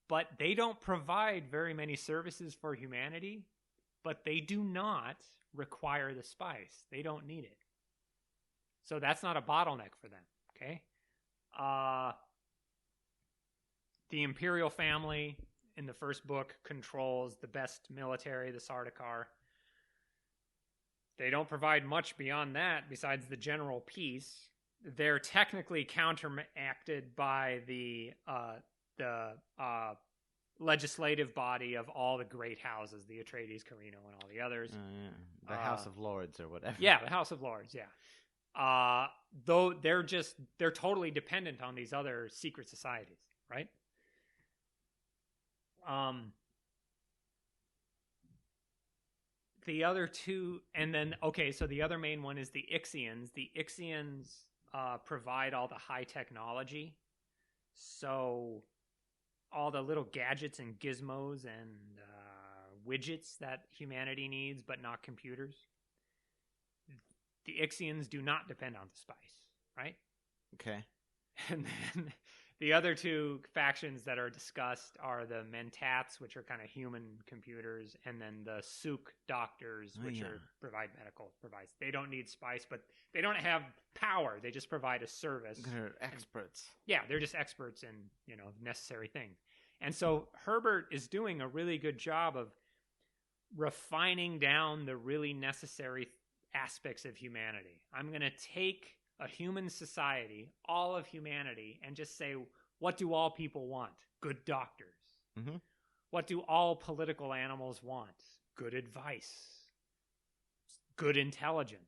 but they don't provide very many services for humanity, but they do not require the spice. They don't need it. So that's not a bottleneck for them, okay? The Imperial family in the first book controls the best military, the Sardaukar. They don't provide much beyond that besides the general peace. They're technically counteracted by the legislative body of all the great houses, the Atreides, Carino, and all the others. The House of Lords or whatever. Yeah, the House of Lords, yeah. Though they're totally dependent on these other secret societies, right? The other two, and then, so the other main one is the Ixians. The Ixians provide all the high technology. So all the little gadgets and gizmos and widgets that humanity needs, but not computers. The Ixians do not depend on the spice, right? Okay. And then The other two factions that are discussed are the Mentats, which are kind of human computers, and then the Suk doctors, which provide medical device. They don't need spice, but they don't have power. They just provide a service. They're experts. They're just experts in, necessary things. And so Herbert is doing a really good job of refining down the really necessary aspects of humanity. I'm going to take a human society, all of humanity, and just say, what do all people want? Good doctors. Mm-hmm. What do all political animals want? Good advice. Good intelligence.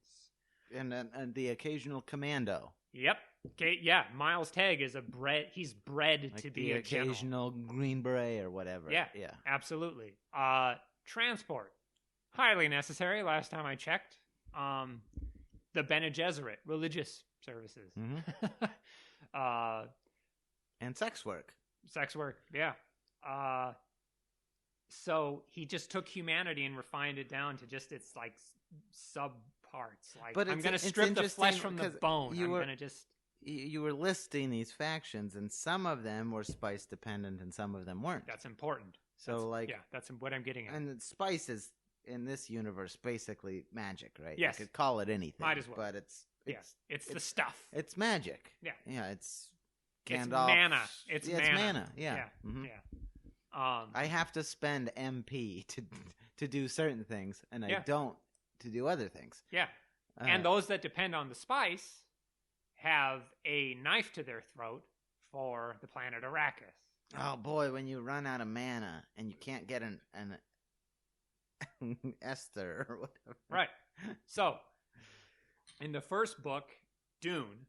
And the occasional commando. Yep. Okay. Yeah. Miles Tegg is he's bred like to be a occasional Green Beret or whatever. Yeah. Absolutely. Transport. Highly necessary. Last time I checked. The Bene Gesserit, religious services. Mm-hmm. And sex work. Sex work, yeah. So he just took humanity and refined it down to just its like sub-parts. Like, I'm going to strip the flesh from the bone. You were listing these factions, and some of them were spice dependent and some of them weren't. That's important. So that's what I'm getting at. And spice is, in this universe, basically magic, right? Yes. You could call it anything. Might as well. But it's the stuff. It's magic. Yeah. Yeah, it's Gandalf. It's mana. It's mana. Yeah. Mm-hmm. I have to spend MP to do certain things, and I don't to do other things. Yeah. And those that depend on the spice have a knife to their throat for the planet Arrakis. Oh boy, when you run out of mana and you can't get an Esther or whatever. Right. So, in the first book, Dune,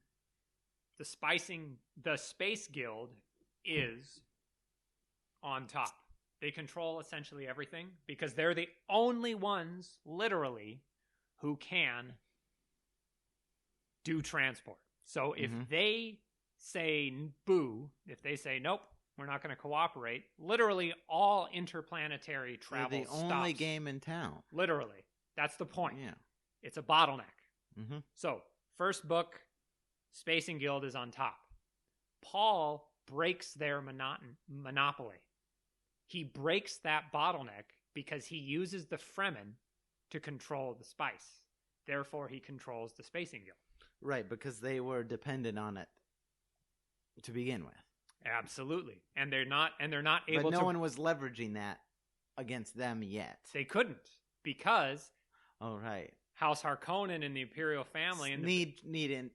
the Space Guild is on top. They control essentially everything because they're the only ones, literally, who can do transport. So if they say boo, if they say nope, we're not going to cooperate, literally all interplanetary travel They're the only game in town. Literally. That's the point. Yeah. It's a bottleneck. Mm-hmm. So, first book, Spacing Guild is on top. Paul breaks their monopoly. He breaks that bottleneck because he uses the Fremen to control the spice. Therefore, he controls the Spacing Guild. Right, because they were dependent on it to begin with. Absolutely. And they're not able to... But no one was leveraging that against them yet. They couldn't because... Oh, right. House Harkonnen and the Imperial family... and need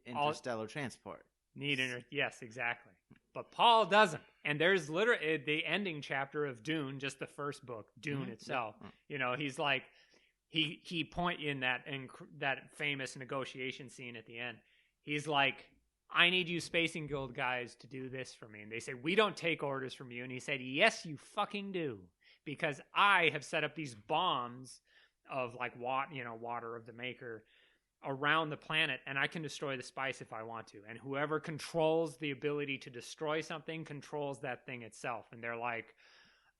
interstellar transport. Yes, exactly. But Paul doesn't. And there's literally the ending chapter of Dune, just the first book, Dune itself. Yeah. He's like... He point in that famous negotiation scene at the end. He's like, I need you Spacing Guild guys to do this for me. And they say, we don't take orders from you. And he said, yes, you fucking do. Because I have set up these bombs of like water of the maker around the planet, and I can destroy the spice if I want to. And whoever controls the ability to destroy something controls that thing itself. And they're like,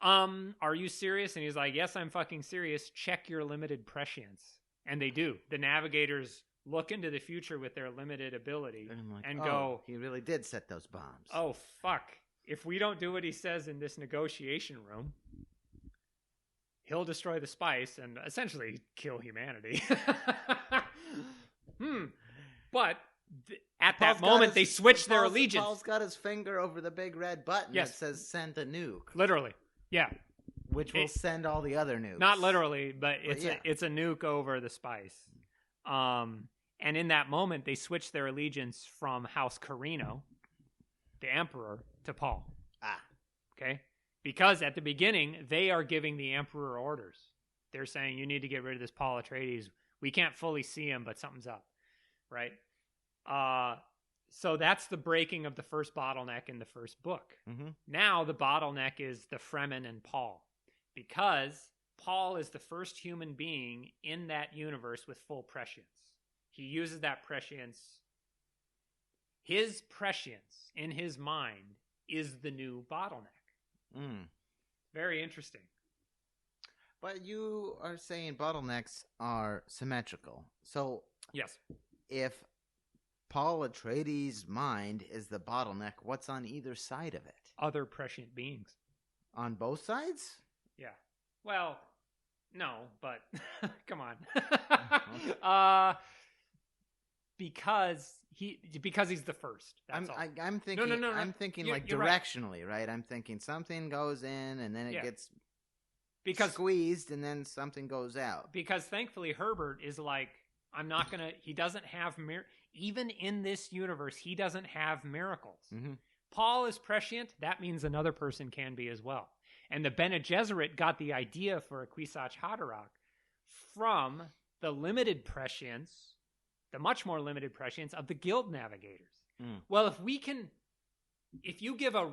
are you serious? And he's like, yes, I'm fucking serious. Check your limited prescience. And they do. The navigators look into the future with their limited ability and go, he really did set those bombs. Oh, fuck. If we don't do what he says in this negotiation room, he'll destroy the spice and essentially kill humanity. But at that moment, they switch their allegiance. Paul's got his finger over the big red button that says send a nuke. Literally. Yeah. Which will send all the other nukes. Not literally, but it's a nuke over the spice. And in that moment, they switch their allegiance from House Carino, the Emperor, to Paul. Okay? Because at the beginning, they are giving the Emperor orders. They're saying, you need to get rid of this Paul Atreides. We can't fully see him, but something's up. Right? So that's the breaking of the first bottleneck in the first book. Mm-hmm. Now the bottleneck is the Fremen and Paul. Because Paul is the first human being in that universe with full prescience. He uses that prescience. His prescience in his mind is the new bottleneck. Very interesting. But you are saying bottlenecks are symmetrical. So yes, if Paul Atreides' mind is the bottleneck, what's on either side of it? Other prescient beings. On both sides? Yeah. Well, no, but come on. Because he's the first. That's all. I'm thinking. No. I'm thinking like directionally, right? I'm thinking something goes in and then it gets squeezed and then something goes out. Because thankfully Herbert is like, I'm not gonna. He doesn't have even in this universe, he doesn't have miracles. Mm-hmm. Paul is prescient. That means another person can be as well. And the Bene Gesserit got the idea for a Kwisatz Haderach from the limited prescience, the much more limited prescience of the Guild Navigators. Mm. Well, if you give a,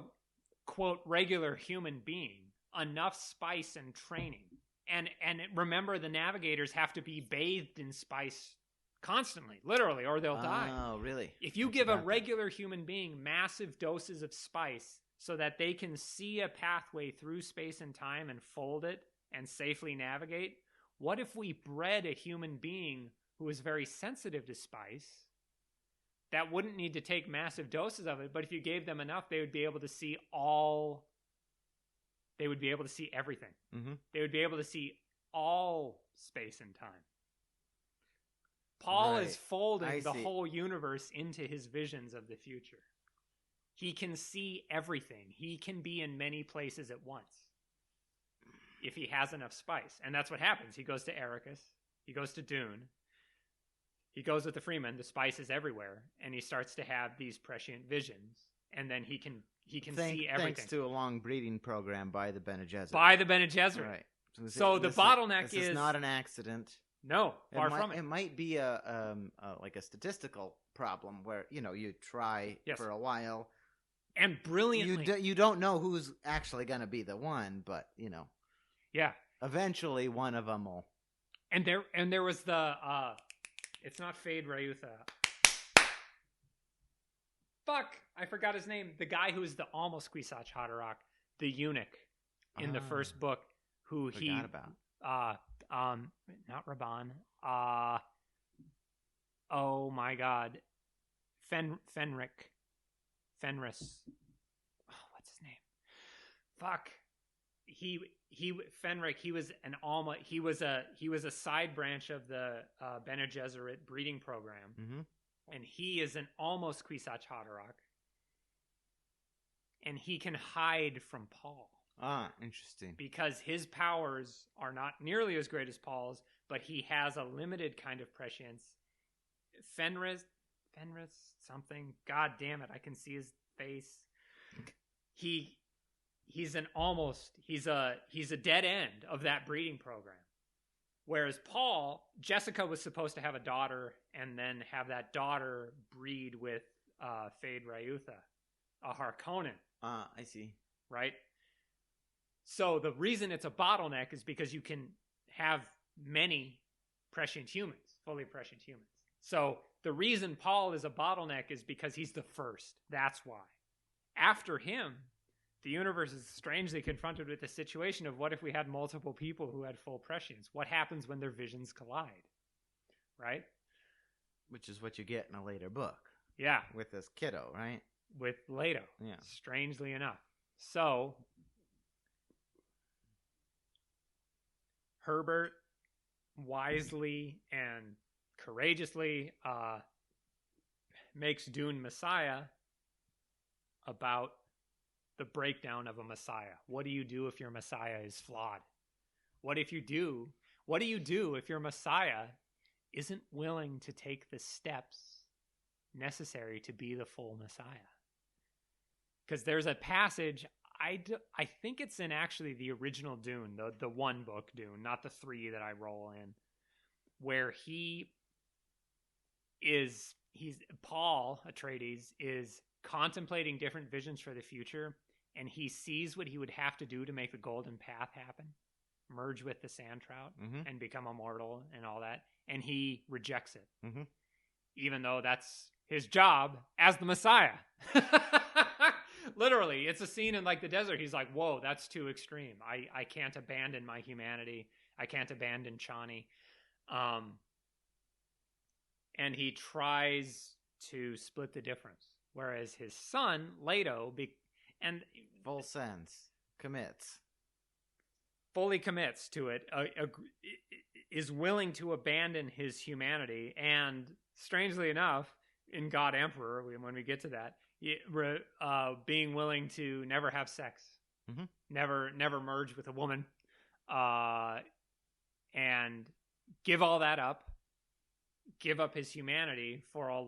quote, regular human being enough spice and training, and remember the Navigators have to be bathed in spice constantly, literally, or they'll die. Oh, really? If you give a regular human being massive doses of spice so that they can see a pathway through space and time and fold it and safely navigate, what if we bred a human being who is very sensitive to spice that wouldn't need to take massive doses of it, but if you gave them enough, they would be able to see everything. Mm-hmm. They would be able to see all space and time. Paul is folding the whole universe into his visions of the future. He can see everything. He can be in many places at once if he has enough spice. And that's what happens. He goes to Arrakis. He goes to Dune. He goes with the Freeman. The spice is everywhere. And he starts to have these prescient visions. And then he can see everything. Thanks to a long breeding program by the Bene Gesserit. Right. So the bottleneck is not an accident. No, far from it. It might be a like a statistical problem where you try for a while and brilliantly you don't know who's actually going to be the one, but eventually one of them will. And there was the it's not Fade Ryutha. Fuck, I forgot his name. The guy who is the almost Kwisatz Haderach, the eunuch in the first book, who forgot about. Not Raban. Oh my God, Fenris. Oh, what's his name? Fuck. Fenric. He was an Alma. He was a side branch of the Bene Gesserit breeding program, and he is an almost Kwisatz Haderach, and he can hide from Paul. Ah, interesting. Because his powers are not nearly as great as Paul's, but he has a limited kind of prescience. Fenris something. God damn it, I can see his face. He's a dead end of that breeding program. Whereas Paul, Jessica was supposed to have a daughter and then have that daughter breed with Fade Ryutha, a Harkonnen. Ah, I see. Right? So the reason it's a bottleneck is because you can have many prescient humans, fully prescient humans. So the reason Paul is a bottleneck is because he's the first. That's why. After him, the universe is strangely confronted with the situation of what if we had multiple people who had full prescience? What happens when their visions collide? Right? Which is what you get in a later book. Yeah. With this kiddo, right? With Leto. Yeah. Strangely enough. So Herbert wisely and courageously makes Dune Messiah about the breakdown of a Messiah. What do you do if your Messiah is flawed? What do you do if your Messiah isn't willing to take the steps necessary to be the full Messiah? Because there's a passage, I think it's in actually the original Dune, the one book Dune, not the 3 that I roll in, where Paul Atreides is contemplating different visions for the future, and he sees what he would have to do to make the golden path happen, merge with the sand trout, and become immortal and all that, and he rejects it, even though that's his job as the Messiah. Literally, it's a scene in like the desert. He's like, whoa, that's too extreme. I can't abandon my humanity. I can't abandon Chani. And he tries to split the difference. Whereas his son, Leto, and full sense, fully commits to it, is willing to abandon his humanity. And strangely enough, in God Emperor, when we get to that, being willing to never have sex, never merge with a woman, and give all that up, give up his humanity for a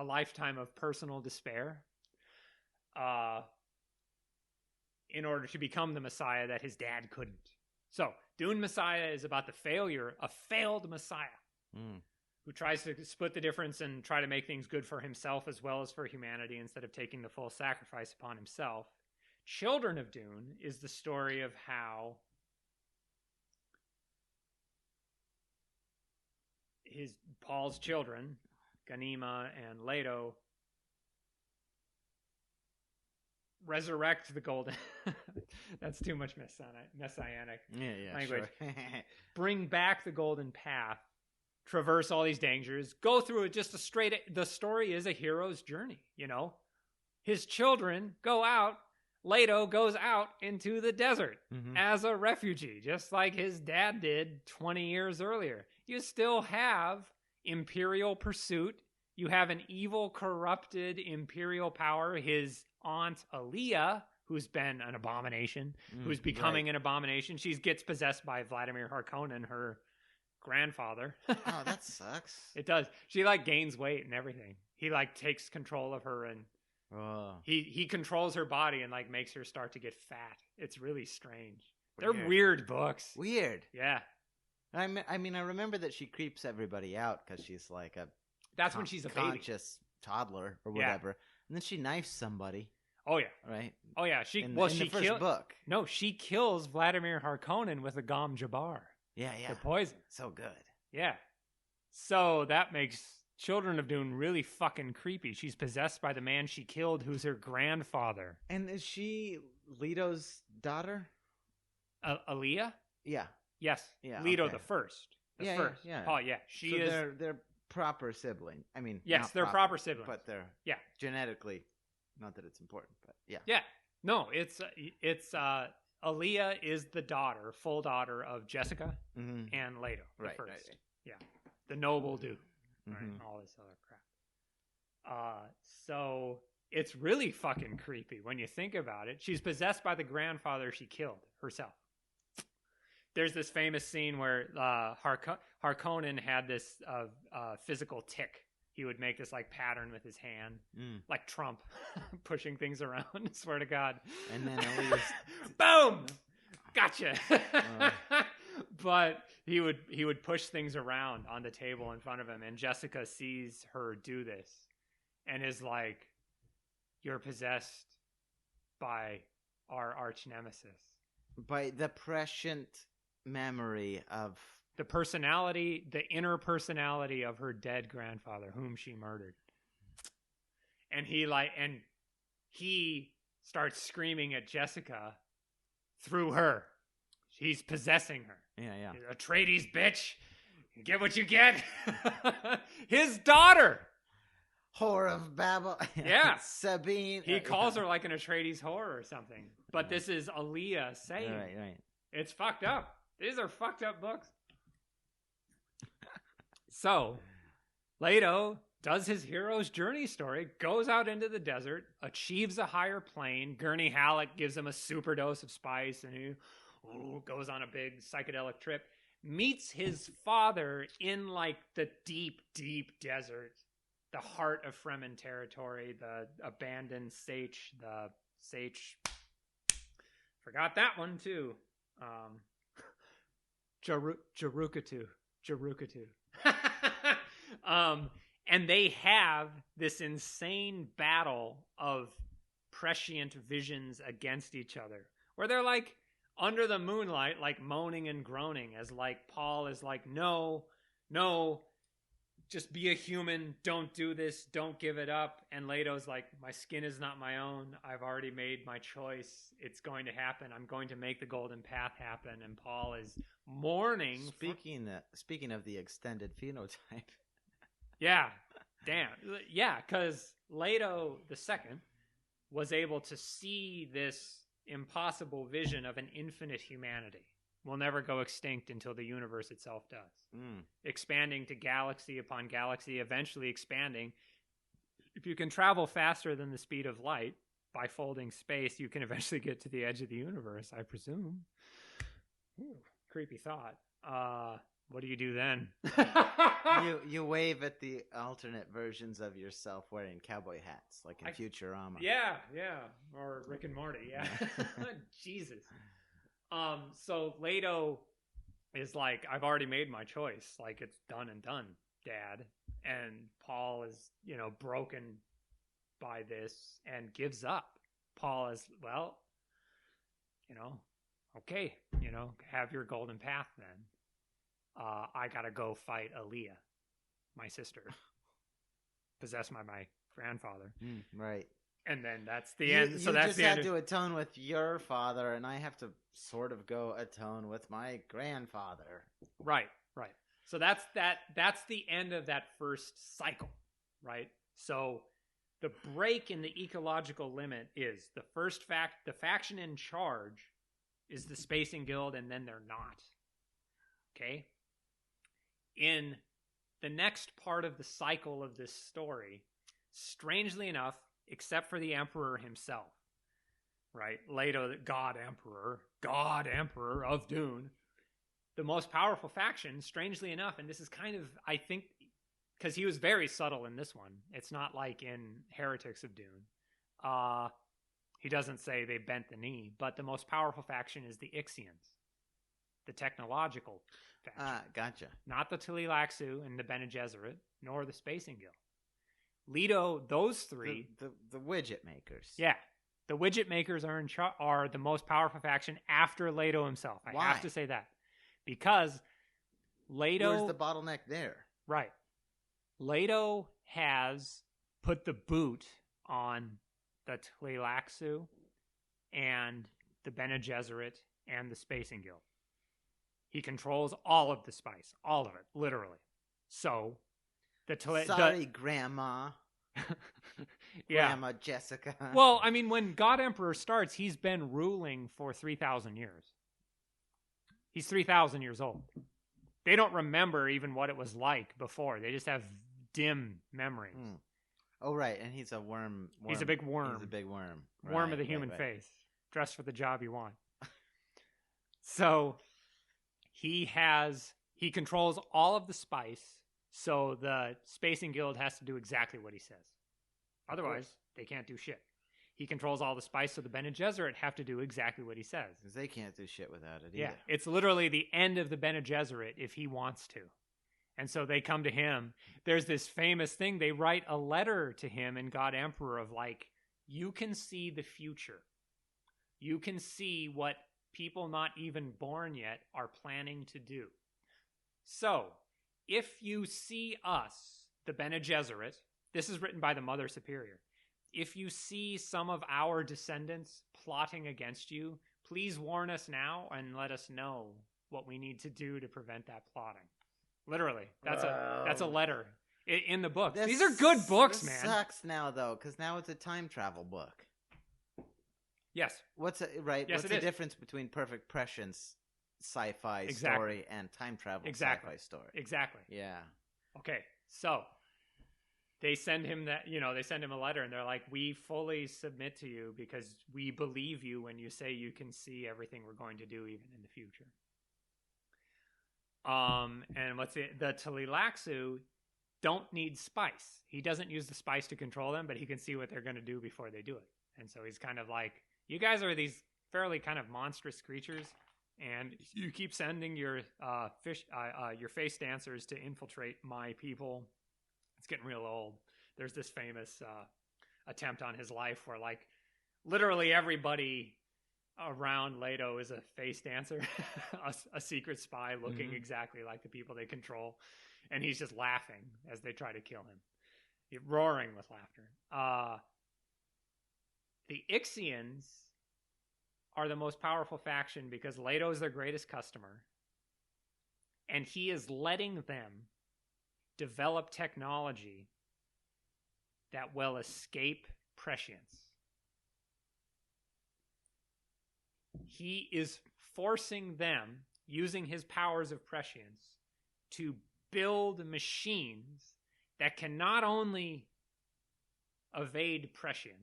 lifetime of personal despair, in order to become the Messiah that his dad couldn't. So, Dune Messiah is about the failure, a failed Messiah, who tries to split the difference and try to make things good for himself as well as for humanity instead of taking the full sacrifice upon himself. Children of Dune is the story of how Paul's children, Ghanima and Leto, resurrect the golden. That's too much messianic language. Sure. Bring back the golden path, traverse all these dangers, go through it just the story is a hero's journey, His children go out, Leto goes out into the desert as a refugee, just like his dad did 20 years earlier. You still have imperial pursuit. You have an evil, corrupted imperial power. His aunt Aaliyah, who's been an abomination, who's becoming an abomination. She gets possessed by Vladimir Harkonnen, her grandfather. Oh, that sucks. It does. She gains weight and everything. He takes control of her, and he controls her body and makes her start to get fat. It's really strange. They're weird books. Weird. Yeah. I mean, I remember that she creeps everybody out because she's like a when she's a conscious toddler or whatever, and then she knifes somebody. Oh yeah, right. Oh yeah, she in the first book. No, she kills Vladimir Harkonnen with a Gom Jabbar. Yeah, the poison. So good. Yeah, so that makes Children of Dune really fucking creepy. She's possessed by the man she killed, who's her grandfather. And is she Leto's daughter? Aaliyah? Yeah. Yes. Yeah. Leto the first. First. Yeah. Oh yeah, she is. They're proper sibling. I mean, yes, they're proper siblings, but they're genetically. Not that it's important, but yeah. Yeah. No, it's Aaliyah is the daughter, full daughter of Jessica and Leto, the first. Right. Yeah. The noble dude. Right. All this other crap. So it's really fucking creepy when you think about it. She's possessed by the grandfather she killed herself. There's this famous scene where Harkonnen had this physical tick. He would make this pattern with his hand, like Trump, pushing things around. I swear to God. And then boom, gotcha. But he would push things around on the table in front of him, and Jessica sees her do this, and is like, "You're possessed by our arch nemesis, by the prescient memory of." The inner personality of her dead grandfather, whom she murdered. And he starts screaming at Jessica through her. He's possessing her. Yeah. Atreides, bitch. Get what you get. His daughter. Whore of Babel. Yeah. Sabine. He calls her like an Atreides whore or something. But this is Aaliyah saying. Right. It's fucked up. These are fucked up books. So, Leto does his hero's journey story, goes out into the desert, achieves a higher plane. Gurney Halleck gives him a super dose of spice, and he goes on a big psychedelic trip. Meets his father in the deep, deep desert, the heart of Fremen territory, the abandoned Sage. Forgot that one too. Jarukatu. And they have this insane battle of prescient visions against each other, where they're under the moonlight, moaning and groaning, as Paul is no, just be a human, don't do this, don't give it up. And Leto's my skin is not my own, I've already made my choice, it's going to happen, I'm going to make the golden path happen. And Paul is mourning. Speaking of the extended phenotype, Yeah. Damn. Yeah, because Leto II was able to see this impossible vision of an infinite humanity. Will never go extinct until the universe itself does. Expanding to galaxy upon galaxy, eventually expanding. If you can travel faster than the speed of light by folding space, you can eventually get to the edge of the universe, I presume. Ooh, creepy thought. What do you do then? you wave at the alternate versions of yourself wearing cowboy hats, like in Futurama. Yeah, or Rick and Morty. Yeah, Jesus. So Leto is like, I've already made my choice. Like, it's done and done, Dad. And Paul is, broken by this and gives up. Paul is, well, okay, have your golden path then. I gotta go fight Aaliyah, my sister, possessed by my grandfather. Right. And then that's the end. So that's the end. You end. just had to atone with your father, and I have to sort of go atone with my grandfather. Right. So that's the end of that first cycle, right? So the break in the ecological limit is the faction in charge is the Spacing Guild, and then they're not. Okay? In the next part of the cycle of this story, strangely enough, except for the Emperor himself, right? Leto, the God Emperor of Dune, the most powerful faction, strangely enough, and this is kind of, I think, because he was very subtle in this one. It's not like in Heretics of Dune. He doesn't say they bent the knee, but the most powerful faction is the Ixians, the technological faction. Gotcha. Not the Tleilaxu and the Bene Gesserit, nor the Spacing Guild. Leto, those three, the widget makers. Yeah, the widget makers are the most powerful faction after Leto himself. I have to say that because Leto. Where's the bottleneck there? Right, Leto has put the boot on the Tleilaxu and the Bene Gesserit and the Spacing Guild. He controls all of the spice, all of it, literally. So. Sorry, Grandma. Yeah. Grandma Jessica. Well, I mean, when God Emperor starts, he's been ruling for 3,000 years. He's 3,000 years old. They don't remember even what it was like before. They just have dim memories. Oh, right. And he's a worm. He's a big worm. He's a big worm. Worm of the human face. Dressed for the job you want. So he controls all of the spice. So the Spacing Guild has to do exactly what he says. Otherwise, they can't do shit. He controls all the spice, so the Bene Gesserit have to do exactly what he says. Because they can't do shit without it either. Yeah, it's literally the end of the Bene Gesserit if he wants to. And so they come to him. There's this famous thing. They write a letter to him in God Emperor of like, you can see the future. You can see what people not even born yet are planning to do. So, if you see us, the Bene Gesserit, this is written by the Mother Superior. If you see some of our descendants plotting against you, please warn us now and let us know what we need to do to prevent that plotting. Literally, that's a letter in the book. These are good books, man. Sucks now though, because now it's a time travel book. Yes. What's the difference between Perfect Prescience sci-fi story and time travel sci-fi story? Exactly. Yeah. Okay, so they send him they send him a letter and they're like, we fully submit to you because we believe you when you say you can see everything we're going to do even in the future. And the Tleilaxu don't need spice. He doesn't use the spice to control them, but he can see what they're going to do before they do it. And so he's kind of like, you guys are these fairly kind of monstrous creatures, and you keep sending your face dancers to infiltrate my people. It's getting real old. There's this famous attempt on his life where like literally everybody around Leto is a face dancer, a secret spy looking exactly like the people they control, and he's just laughing as they try to kill him, roaring with laughter. The Ixians are the most powerful faction because Leto is their greatest customer, and he is letting them develop technology that will escape prescience. He is forcing them, using his powers of prescience, to build machines that can not only evade prescience,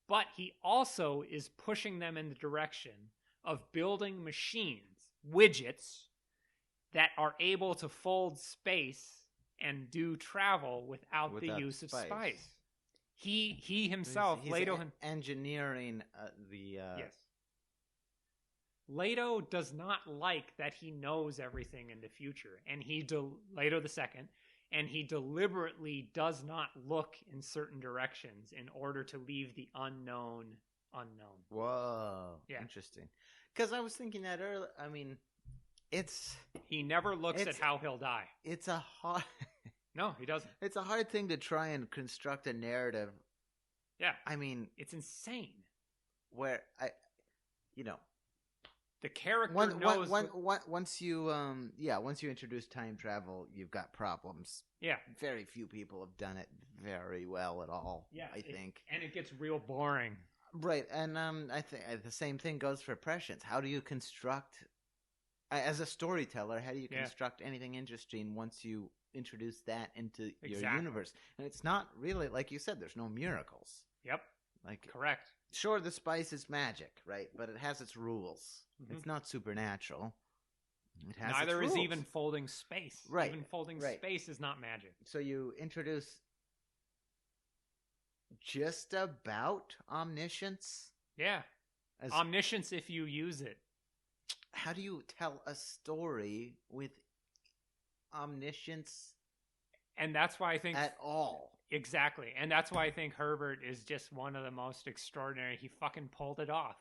but he also is pushing them in the direction of building machines, widgets, that are able to fold space and do travel without the use of spice. He himself, he's Leto, engineering the. Yes. Leto does not like that he knows everything in the future, and Leto the Second, and he deliberately does not look in certain directions in order to leave the unknown unknown. Whoa, yeah. Interesting. Because I was thinking that earlier. I mean, he never looks at how he'll die. It's a hard. No, he doesn't. It's a hard thing to try and construct a narrative. Yeah, I mean, it's insane. Where the character knows. Once you introduce time travel, you've got problems. Yeah, very few people have done it very well at all. Yeah, I think, and it gets real boring. Right, and I think the same thing goes for prescience. How do you construct, as a storyteller, how do you construct anything interesting once you introduce that into your universe? And it's not really, like you said, there's no miracles. Yep, correct. Sure, the spice is magic, right? But it has its rules. It's not supernatural. It has Neither its is rules. Even folding space. Right. Even folding space is not magic. So you introduce just about omniscience? Yeah. Omniscience if you use it. How do you tell a story with omniscience? And that's why I think... At all. Exactly. And that's why I think Herbert is just one of the most extraordinary. He fucking pulled it off.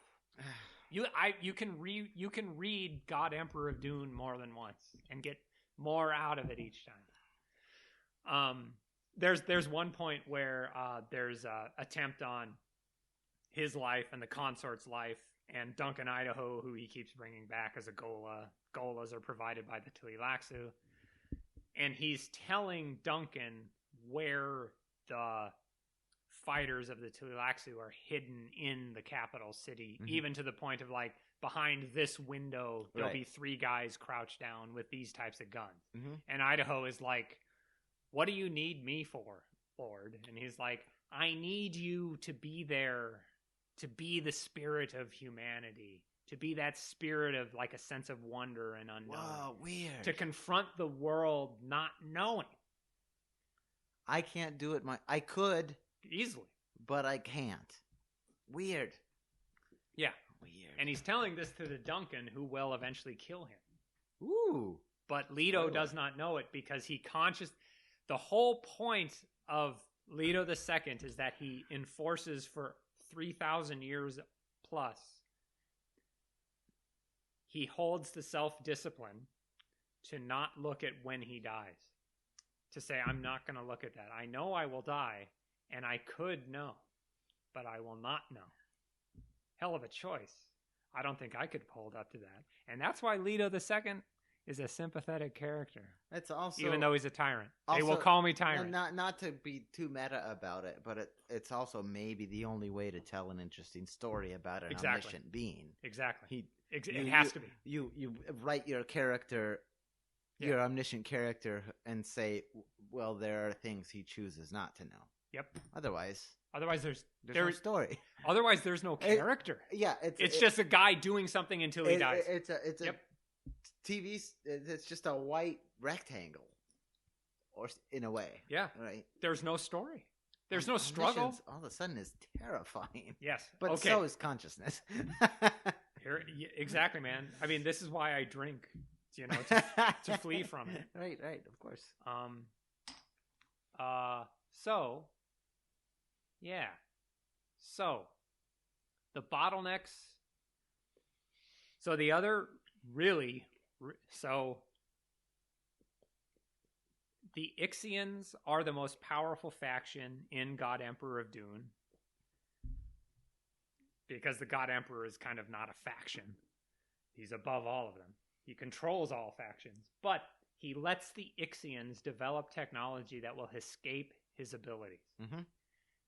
You can read God Emperor of Dune more than once and get more out of it each time. There's one point where there's a attempt on his life and the consort's life, and Duncan Idaho, who he keeps bringing back as a Gola. Golas are provided by the Tleilaxu. And he's telling Duncan where the fighters of the Tleilaxu are hidden in the capital city, even to the point of, like, behind this window, there'll be 3 guys crouched down with these types of guns. And Idaho is like, what do you need me for, Lord? And he's like, I need you to be there, to be the spirit of humanity, to be that spirit of, like, a sense of wonder and unknown. Wow, weird. To confront the world not knowing. I can't do it. I could. Easily. But I can't. Weird. Yeah. Weird. And he's telling this to the Duncan, who will eventually kill him. Ooh. But Leto does not know it because the whole point of Leto II is that he enforces for 3,000 years plus. He holds the self-discipline to not look at when he dies. To say, I'm not going to look at that. I know I will die, and I could know, but I will not know. Hell of a choice. I don't think I could hold up to that. And that's why Leto II is a sympathetic character. It's also, even though he's a tyrant. They will call me tyrant. Not to be too meta about it, but it's also maybe the only way to tell an interesting story about an omniscient being. Exactly. It has to be. You write your character... your omniscient character and say, well, there are things he chooses not to know. Yep. Otherwise there's no story. Otherwise, there's no character. It's just a guy doing something until he dies. It's a TV. It's just a white rectangle, or in a way. Yeah. Right. There's no story. There's no struggle. All of a sudden, is terrifying. Yes. But so is consciousness. Exactly, man. I mean, this is why I drink. To flee from it. Right, of course. So, the bottlenecks. So the other the Ixians are the most powerful faction in God Emperor of Dune. Because the God Emperor is kind of not a faction. He's above all of them. He controls all factions, but he lets the Ixians develop technology that will escape his abilities. Mm-hmm.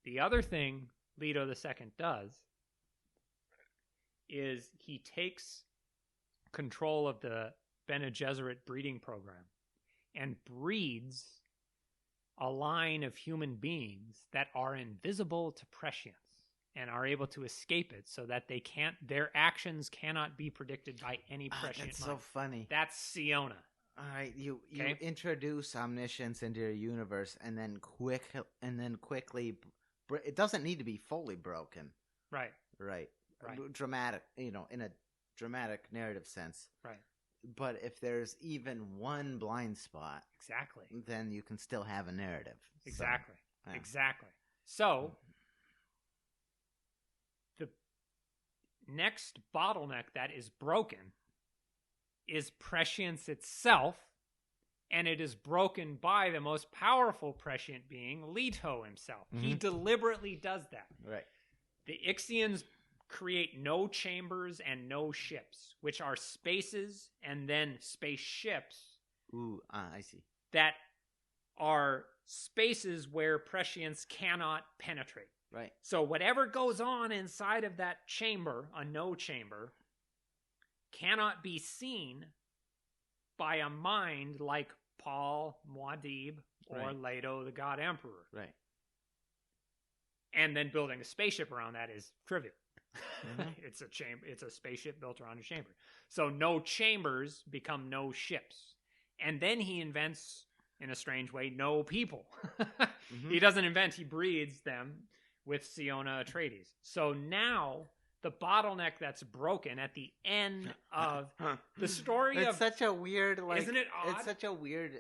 The other thing Leto II does is he takes control of the Bene Gesserit breeding program and breeds a line of human beings that are invisible to prescience and are able to escape it, so that their actions cannot be predicted by any prescient That's mind. so funny. That's Siona. All right, you introduce omniscience into your universe, and then quickly, it doesn't need to be fully broken. Right. Dramatic, in a dramatic narrative sense. Right. But if there's even one blind spot, exactly, then you can still have a narrative. Exactly. So, exactly. So the next bottleneck that is broken is prescience itself, and it is broken by the most powerful prescient being, Leto himself. Mm-hmm. He deliberately does that. Right. The Ixians create no chambers and no ships, which are spaces and then spaceships. Ooh, I see. That are spaces where prescience cannot penetrate. Right. So whatever goes on inside of that chamber, a no chamber, cannot be seen by a mind like Paul Muad'Dib or Leto, the God Emperor. Right. And then building a spaceship around that is trivial. Mm-hmm. It's a spaceship built around a chamber. So no chambers become no ships. And then he invents, in a strange way, no people. Mm-hmm. He doesn't invent, he breeds them with Siona Atreides. So now the bottleneck that's broken at the end of the story it's such a weird, isn't it odd? It's such a weird,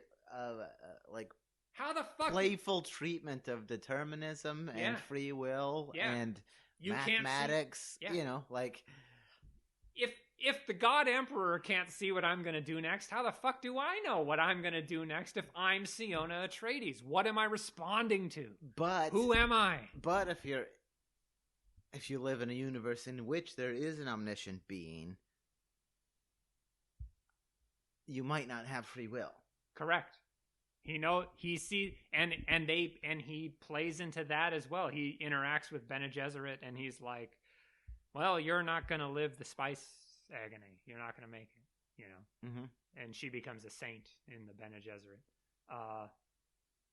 how the fuck playful treatment of determinism and free will and mathematics. If the God Emperor can't see what I'm going to do next, how the fuck do I know what I'm going to do next if I'm Siona Atreides? What am I responding to? But who am I? But if you live in a universe in which there is an omniscient being, you might not have free will. Correct. He sees and he plays into that as well. He interacts with Bene Gesserit and he's like, well, you're not going to live the spice agony. You're not going to make it, Mm-hmm. And she becomes a saint in the Bene Gesserit.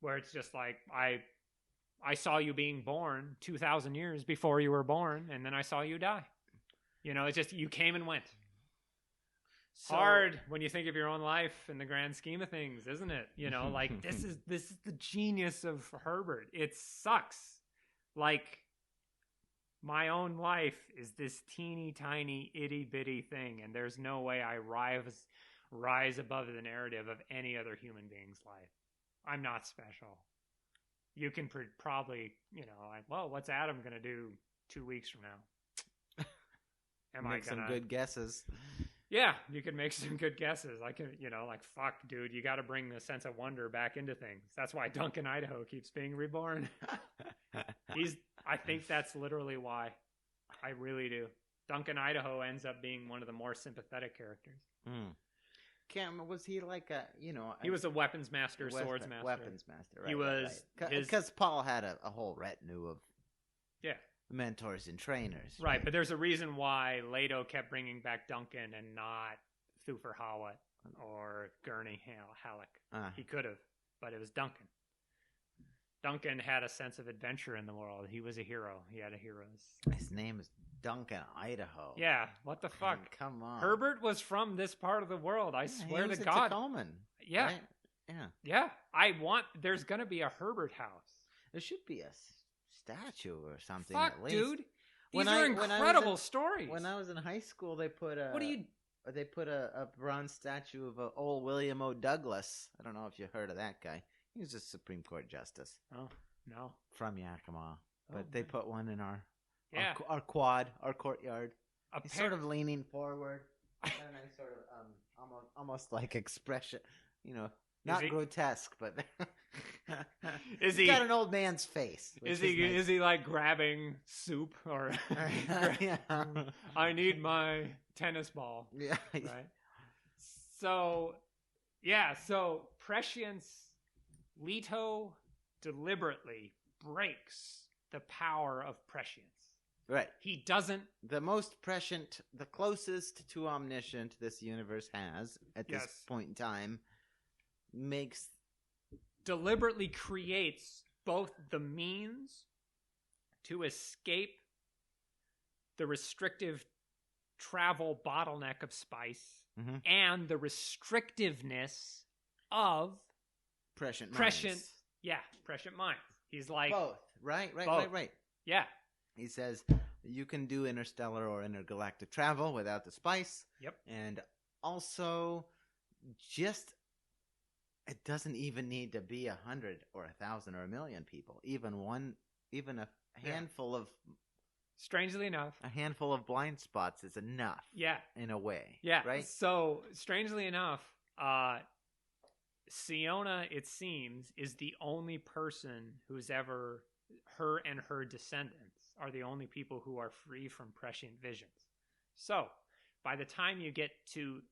Where it's just like, I saw you being born 2,000 years before you were born, and then I saw you die. It's just, you came and went. So, hard when you think of your own life in the grand scheme of things, isn't it? Like this is the genius of Herbert. It sucks. Like my own life is this teeny tiny itty bitty thing, and there's no way I rise above the narrative of any other human being's life. I'm not special. You can probably, well, what's Adam going to do 2 weeks from now? Make some good guesses. Yeah, you can make some good guesses. I can, fuck, dude, you got to bring the sense of wonder back into things. That's why Duncan Idaho keeps being reborn. I think that's literally why. I really do. Duncan Idaho ends up being one of the more sympathetic characters. Mm. Can't remember, was he like he was a weapons master, swords master. Weapons master, right. He was... Because Paul had a whole retinue of mentors and trainers. Right, but there's a reason why Leto kept bringing back Duncan and not Thufir Hawat or Gurney Halleck. He could have, but it was Duncan. Duncan had a sense of adventure in the world. He was a hero. He had a hero's. His name is Duncan Idaho. Yeah, what the fuck? Come on. Herbert was from this part of the world. I swear to God. Tacoman, yeah. Right? Yeah. There's going to be a Herbert house. There should be a statue or something. Fuck, at least. dude. These are incredible stories. When I was in high school, they put a bronze statue of old William O. Douglas. I don't know if you heard of that guy. He was a Supreme Court justice. Oh, no. From Yakima. But they put one in our courtyard. He's sort of leaning forward. And a nice sort of almost like expression, not grotesque, but he's got an old man's face. Is he like grabbing soup or I need my tennis ball. Yeah. Right. So Yeah, so prescience, Leto deliberately breaks the power of prescience. Right. He doesn't... The most prescient, the closest to omniscient this universe has at this point in time, deliberately creates both the means to escape the restrictive travel bottleneck of spice and the restrictiveness of prescient minds. He's like both. Right. Yeah. He says you can do interstellar or intergalactic travel without the spice. Yep. And also just it doesn't even need to be 100 or 1,000 or 1,000,000 people. Even a handful of... Strangely enough, a handful of blind spots is enough. Yeah. In a way. Yeah. Right? So, strangely enough, Siona, it seems, is the only person who's ever... Her and her descendants are the only people who are free from prescient visions. So, by the time you get to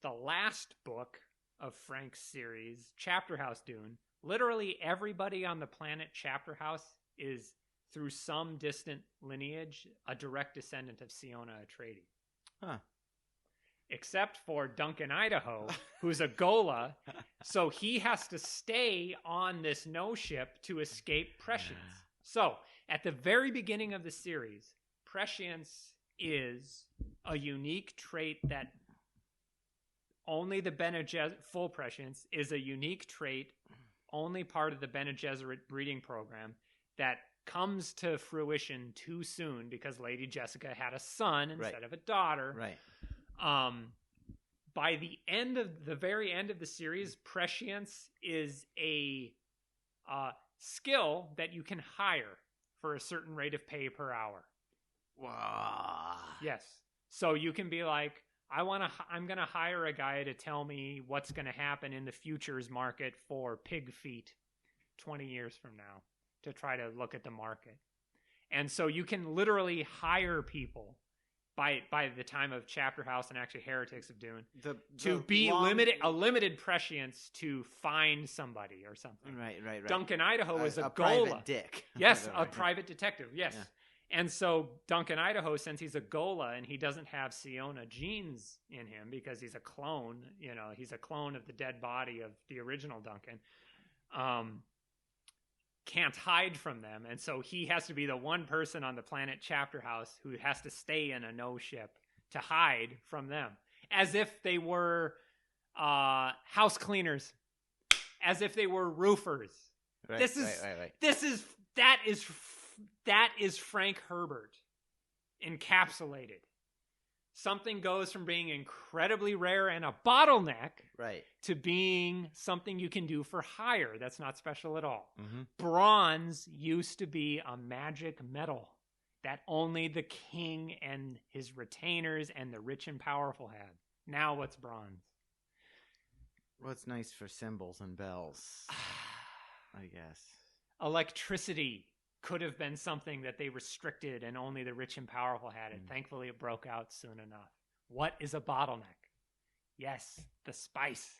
the last book of Frank's series, Chapter House Dune, literally everybody on the planet Chapter House is, through some distant lineage, a direct descendant of Siona Atreides. Huh. Except for Duncan Idaho, who's a Gola, so he has to stay on this no ship to escape prescience. So, at the very beginning of the series, prescience is a unique trait that only the Bene Gesserit, full prescience is a unique trait, only part of the Bene Gesserit breeding program that comes to fruition too soon because Lady Jessica had a son instead of a daughter. Right. By the very end of the series, prescience is a skill that you can hire for a certain rate of pay per hour. Wow. Yes. So you can be like, I'm going to hire a guy to tell me what's going to happen in the futures market for pig feet 20 years from now to try to look at the market. And so you can literally hire people by the time of Chapter House and actually Heretics of Dune to be limited prescience to find somebody or something. Right. Duncan Idaho is a Gola. Private dick. Yes, a private detective. Yes. Yeah. And so Duncan Idaho, since he's a Gola and he doesn't have Siona genes in him because he's a clone, he's a clone of the dead body of the original Duncan, can't hide from them. And so he has to be the one person on the planet Chapter House who has to stay in a no ship to hide from them. As if they were house cleaners. As if they were roofers. Right, That is Frank Herbert encapsulated. Something goes from being incredibly rare and a bottleneck to being something you can do for hire. That's not special at all. Mm-hmm. Bronze used to be a magic metal that only the king and his retainers and the rich and powerful had. Now what's bronze? What's nice for cymbals and bells, I guess. Electricity could have been something that they restricted and only the rich and powerful had it. Thankfully, it broke out soon enough. What is a bottleneck? Yes, the spice.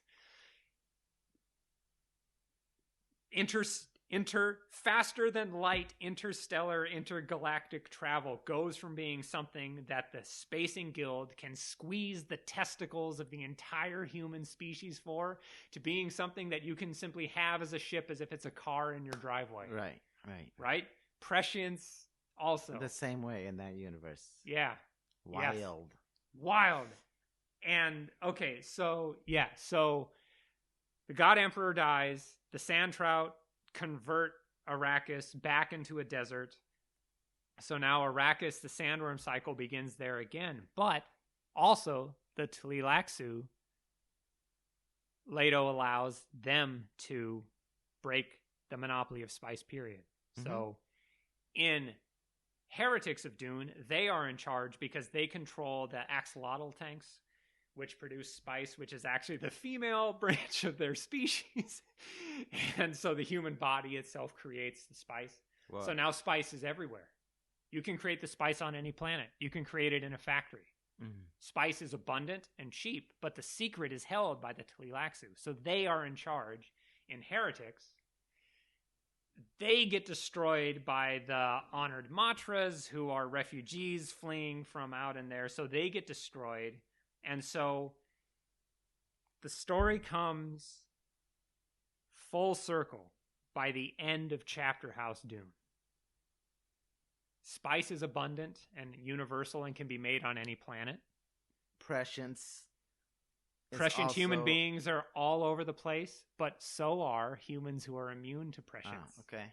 Faster than light, interstellar, intergalactic travel goes from being something that the Spacing Guild can squeeze the testicles of the entire human species for, to being something that you can simply have as a ship as if it's a car in your driveway. Right? Prescience also. The same way in that universe. Yeah. Wild. Yes. Wild. And, okay, so the God Emperor dies, the Sand Trout convert Arrakis back into a desert. So now Arrakis, the sandworm cycle begins there again. But also the Tleilaxu, Leto allows them to break the monopoly of spice, period. Mm-hmm. So in Heretics of Dune, they are in charge because they control the axolotl tanks, which produce spice, which is actually the female branch of their species. And so the human body itself creates the spice. Whoa. So now spice is everywhere. You can create the spice on any planet. You can create it in a factory. Spice is abundant and cheap, but the secret is held by the Tleilaxu. So they are in charge. In Heretics, they get destroyed by the honored Matras, who are refugees fleeing from out in there. So they get destroyed. And so the story comes full circle by the end of Chapter House Dune. Spice is abundant and universal and can be made on any planet. Prescient human beings are all over the place, but so are humans who are immune to prescience. Okay.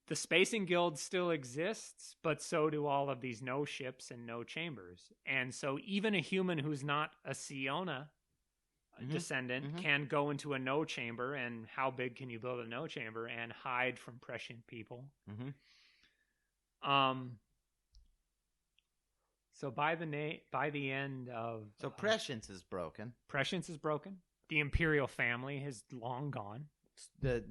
The Spacing Guild still exists, but so do all of these no ships and no chambers. And so even a human who's not a Siona descendant can go into a no chamber, and how big can you build a no chamber and hide from prescient people? So by the end of prescience is broken. Prescience is broken. The imperial family has long gone. The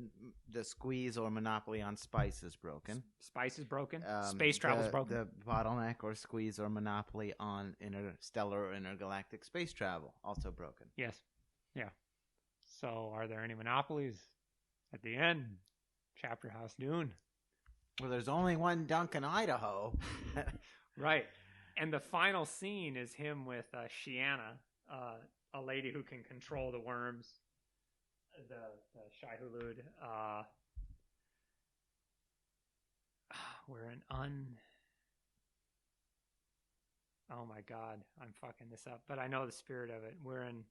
squeeze or monopoly on spice is broken. Spice is broken. Space travel is broken. The bottleneck or squeeze or monopoly on interstellar or intergalactic space travel also broken. Yes. Yeah. So are there any monopolies at the end? Chapter House Dune. Well, there's only one Duncan, Idaho. Right. And the final scene is him with Shiana, a lady who can control the worms, the Shai-Hulud. We're an oh my God, I'm fucking this up, but I know the spirit of it. We're an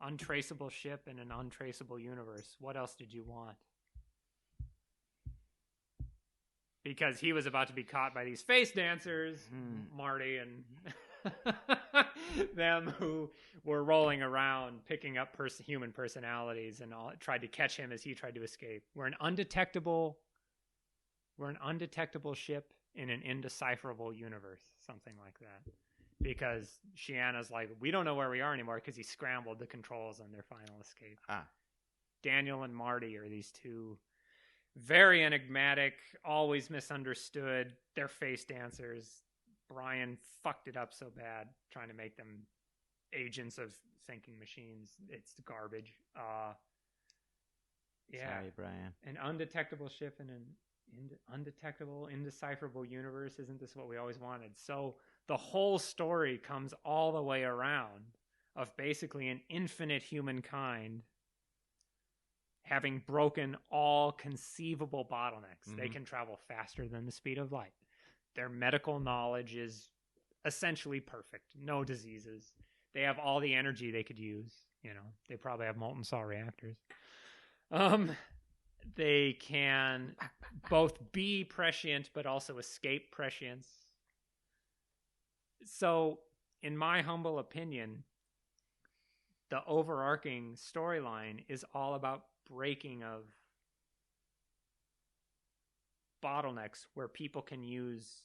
untraceable ship in an untraceable universe. What else did you want? Because he was about to be caught by these face dancers, Marty and them, who were rolling around, picking up human personalities, and all, tried to catch him as he tried to escape. We're an undetectable ship in an indecipherable universe, something like that. Because Shiana's like, we don't know where we are anymore, because he scrambled the controls on their final escape. Daniel and Marty are these two very enigmatic, always misunderstood. They're face dancers. Brian fucked it up so bad trying to make them agents of thinking machines. It's garbage. Sorry, Brian. An undetectable ship in an undetectable, indecipherable universe. Isn't this what we always wanted? So the whole story comes all the way around of basically an infinite humankind having broken all conceivable bottlenecks. They can travel faster than the speed of light. Their medical knowledge is essentially perfect. No diseases. They have all the energy they could use. They probably have molten salt reactors. They can both be prescient but also escape prescience. So, in my humble opinion, the overarching storyline is all about breaking of bottlenecks where people can use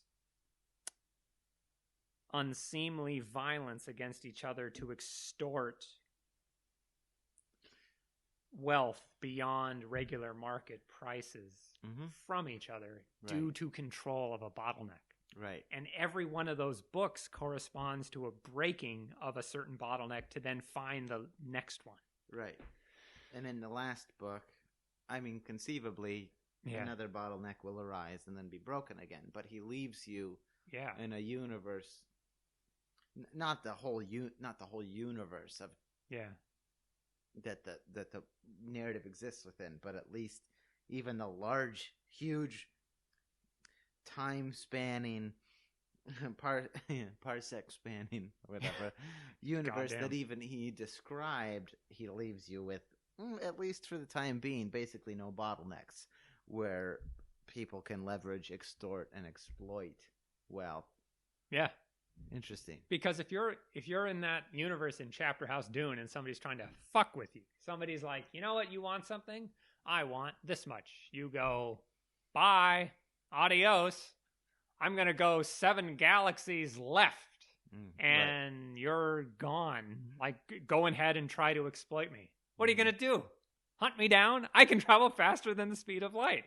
unseemly violence against each other to extort wealth beyond regular market prices from each other due to control of a bottleneck. Right. And every one of those books corresponds to a breaking of a certain bottleneck to then find the next one. Right. And in the last book, conceivably, another bottleneck will arise and then be broken again. But he leaves you in a universe, not the whole universe of that the narrative exists within, but at least even the large, huge, time-spanning, parsec-spanning, whatever, universe that even he described, he leaves you with, at least for the time being, basically no bottlenecks where people can leverage, extort, and exploit wealth. Yeah. Interesting. Because if you're in that universe in Chapter House Dune and somebody's trying to fuck with you, somebody's like, you know what, you want something? I want this much. You go, bye, adios. I'm going to go 7 galaxies left. And you're gone. Like, go ahead and try to exploit me. What are you going to do? Hunt me down? I can travel faster than the speed of light.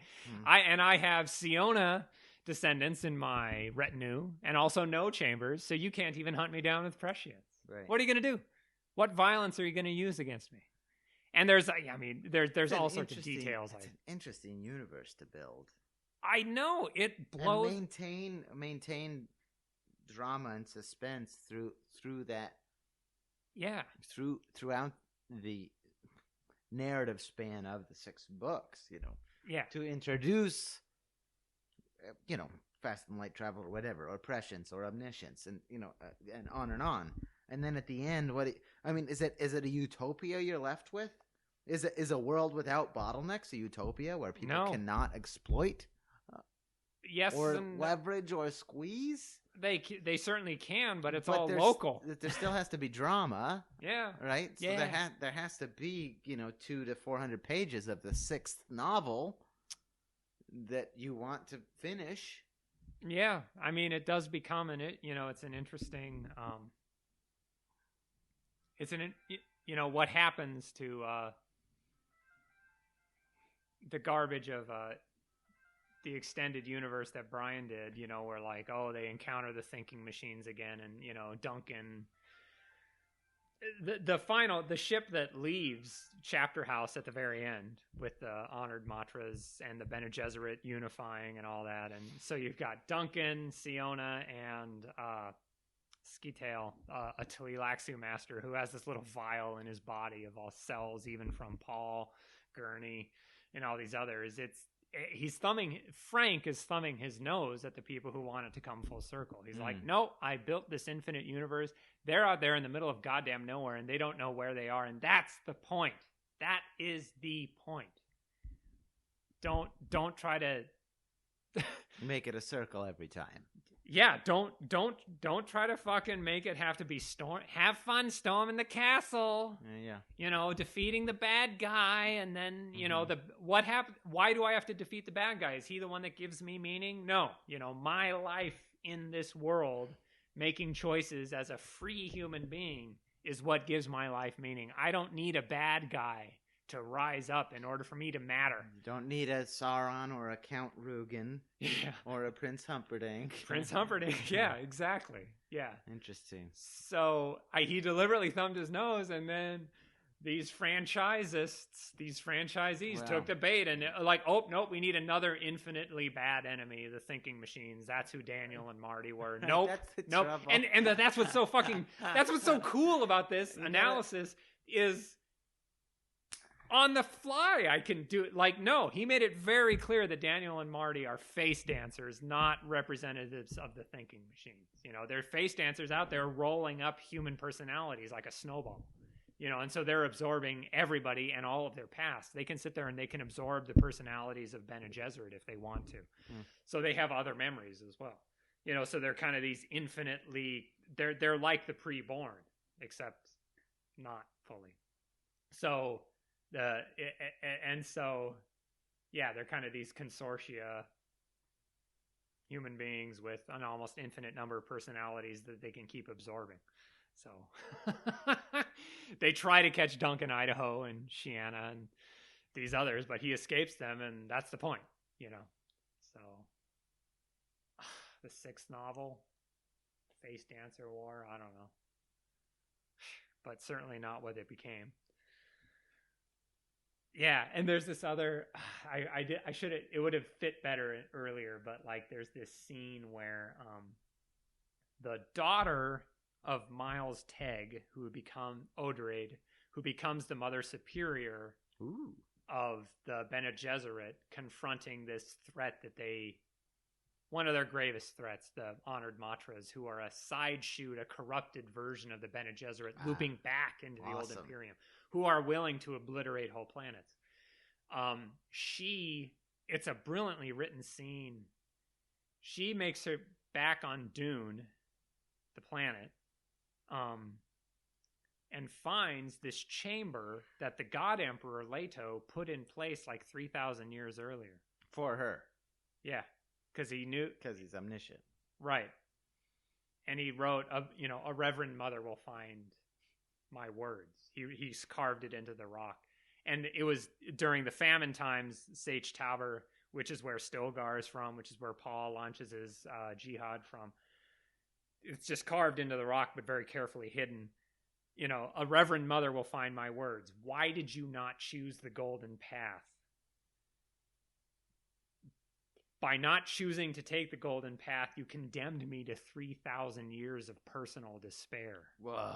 I have Siona descendants in my retinue, and also no chambers, so you can't even hunt me down with prescience. Right. What are you going to do? What violence are you going to use against me? And there's all sorts of details. It's an interesting universe to build. I know, it blows. And maintain drama and suspense through that. Yeah. Throughout the narrative span of the 6 books, Yeah. To introduce, fast and light travel or whatever, or prescience or omniscience, and and on and on. And then at the end, is it a utopia you're left with? Is a world without bottlenecks a utopia where people cannot exploit? Yes, or leverage or squeeze? They certainly can, but it's all local. There still has to be drama. Yeah. Right? So yeah. there has to be, 200 to 400 pages of the 6th novel that you want to finish. Yeah. I mean, it does become it's an interesting what happens to the garbage of the extended universe that Brian did, where like, they encounter the thinking machines again, and Duncan, the ship that leaves Chapter House at the very end with the honored Matras and the Bene Gesserit unifying and all that, and so you've got Duncan, Siona, and Skitail, a Tleilaxu master who has this little vial in his body of all cells, even from Paul, Gurney, and all these others. Frank is thumbing his nose at the people who want it to come full circle. He's like, no, I built this infinite universe. They're out there in the middle of goddamn nowhere, and they don't know where they are. And that's the point. That is the point. Don't try to make it a circle every time. Yeah, don't try to fucking make it have to be have fun storming the castle. Yeah. Defeating the bad guy, and then, what happened? Why do I have to defeat the bad guy? Is he the one that gives me meaning? No. My life in this world, making choices as a free human being, is what gives my life meaning. I don't need a bad guy to rise up in order for me to matter. You don't need a Sauron or a Count Rugen. Yeah. Or a Prince Humperdinck. Prince Humperdinck, yeah, exactly. Yeah. Interesting. So he deliberately thumbed his nose, and then these franchisees took the bait and like, oh, nope, we need another infinitely bad enemy, the thinking machines. That's who Daniel and Marty were. Nope. Nope. And that's what's so that's what's so cool about this analysis is on the fly, I can do it. Like, no, he made it very clear that Daniel and Marty are face dancers, not representatives of the thinking machines. They're face dancers out there rolling up human personalities like a snowball. And so they're absorbing everybody and all of their past. They can sit there and they can absorb the personalities of Bene Gesserit if they want to. So they have other memories as well. So they're kind of these infinitely, they're like the preborn, except not fully. So they're kind of these consortia human beings with an almost infinite number of personalities that they can keep absorbing. So they try to catch Duncan Idaho and Shiana and these others, but he escapes them, and that's the point, So the 6th novel, Face Dancer War, I don't know. But certainly not what it became. Yeah, and there's this other it would have fit better earlier, but like there's this scene where the daughter of Miles Tegg, who would become Odoraid, who becomes the Mother Superior of the Bene Gesserit, confronting this threat one of their gravest threats, the Honored Matras, who are a side shoot, a corrupted version of the Bene Gesserit, looping back into the old Imperium, who are willing to obliterate whole planets. It's a brilliantly written scene. She makes her back on Dune, the planet, and finds this chamber that the God Emperor Leto put in place like 3,000 years earlier. For her. Yeah. Because he knew. Because he's omniscient. Right. And he wrote, a reverend mother will find my words. He's carved it into the rock. And it was during the famine times, Sage Tauber which is where Stilgar is from, which is where Paul launches his jihad from. It's just carved into the rock, but very carefully hidden. You know, a reverend mother will find my words. Why did you not choose the golden path? By not choosing to take the golden path, you condemned me to 3,000 years of personal despair. Whoa.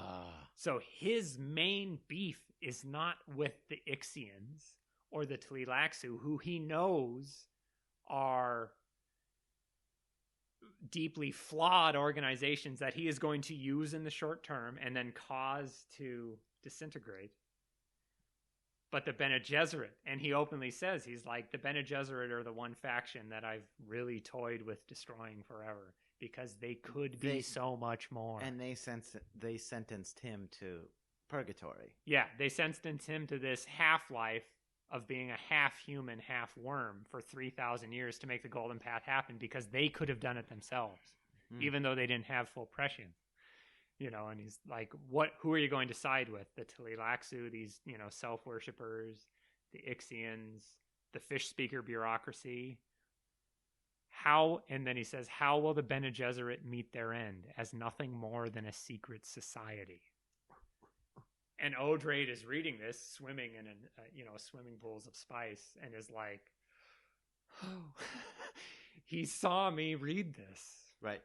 So his main beef is not with the Ixians or the Tleilaxu, who he knows are deeply flawed organizations that he is going to use in the short term and then cause to disintegrate. But the Bene Gesserit, and he openly says, he's like, the Bene Gesserit are the one faction that I've really toyed with destroying forever, because they could be so much more. And they sentenced him to purgatory. Yeah, they sentenced him to this half-life of being a half-human, half-worm for 3,000 years to make the Golden Path happen, because they could have done it themselves, even though they didn't have full prescience. You know, and he's like, who are you going to side with? The Tleilaxu, these, you know, self-worshippers, the Ixians, the fish speaker bureaucracy. And then he says, how will the Bene Gesserit meet their end as nothing more than a secret society? And Odrade is reading this, swimming in swimming pools of spice, and is like, oh, he saw me read this. Right.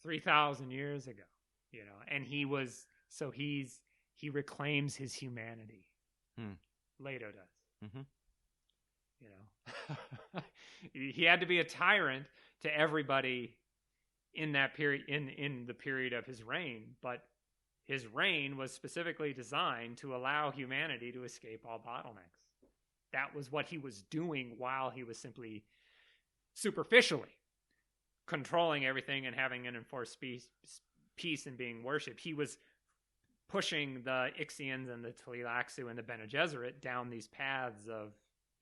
3,000 years ago. You know, and he reclaims his humanity. Leto does. Mm-hmm. You know, he had to be a tyrant to everybody in that period, in the period of his reign, but his reign was specifically designed to allow humanity to escape all bottlenecks. That was what he was doing while he was simply superficially controlling everything and having an enforced peace and being worshipped. He was pushing the Ixians and the Tleilaxu and the Bene Gesserit down these paths of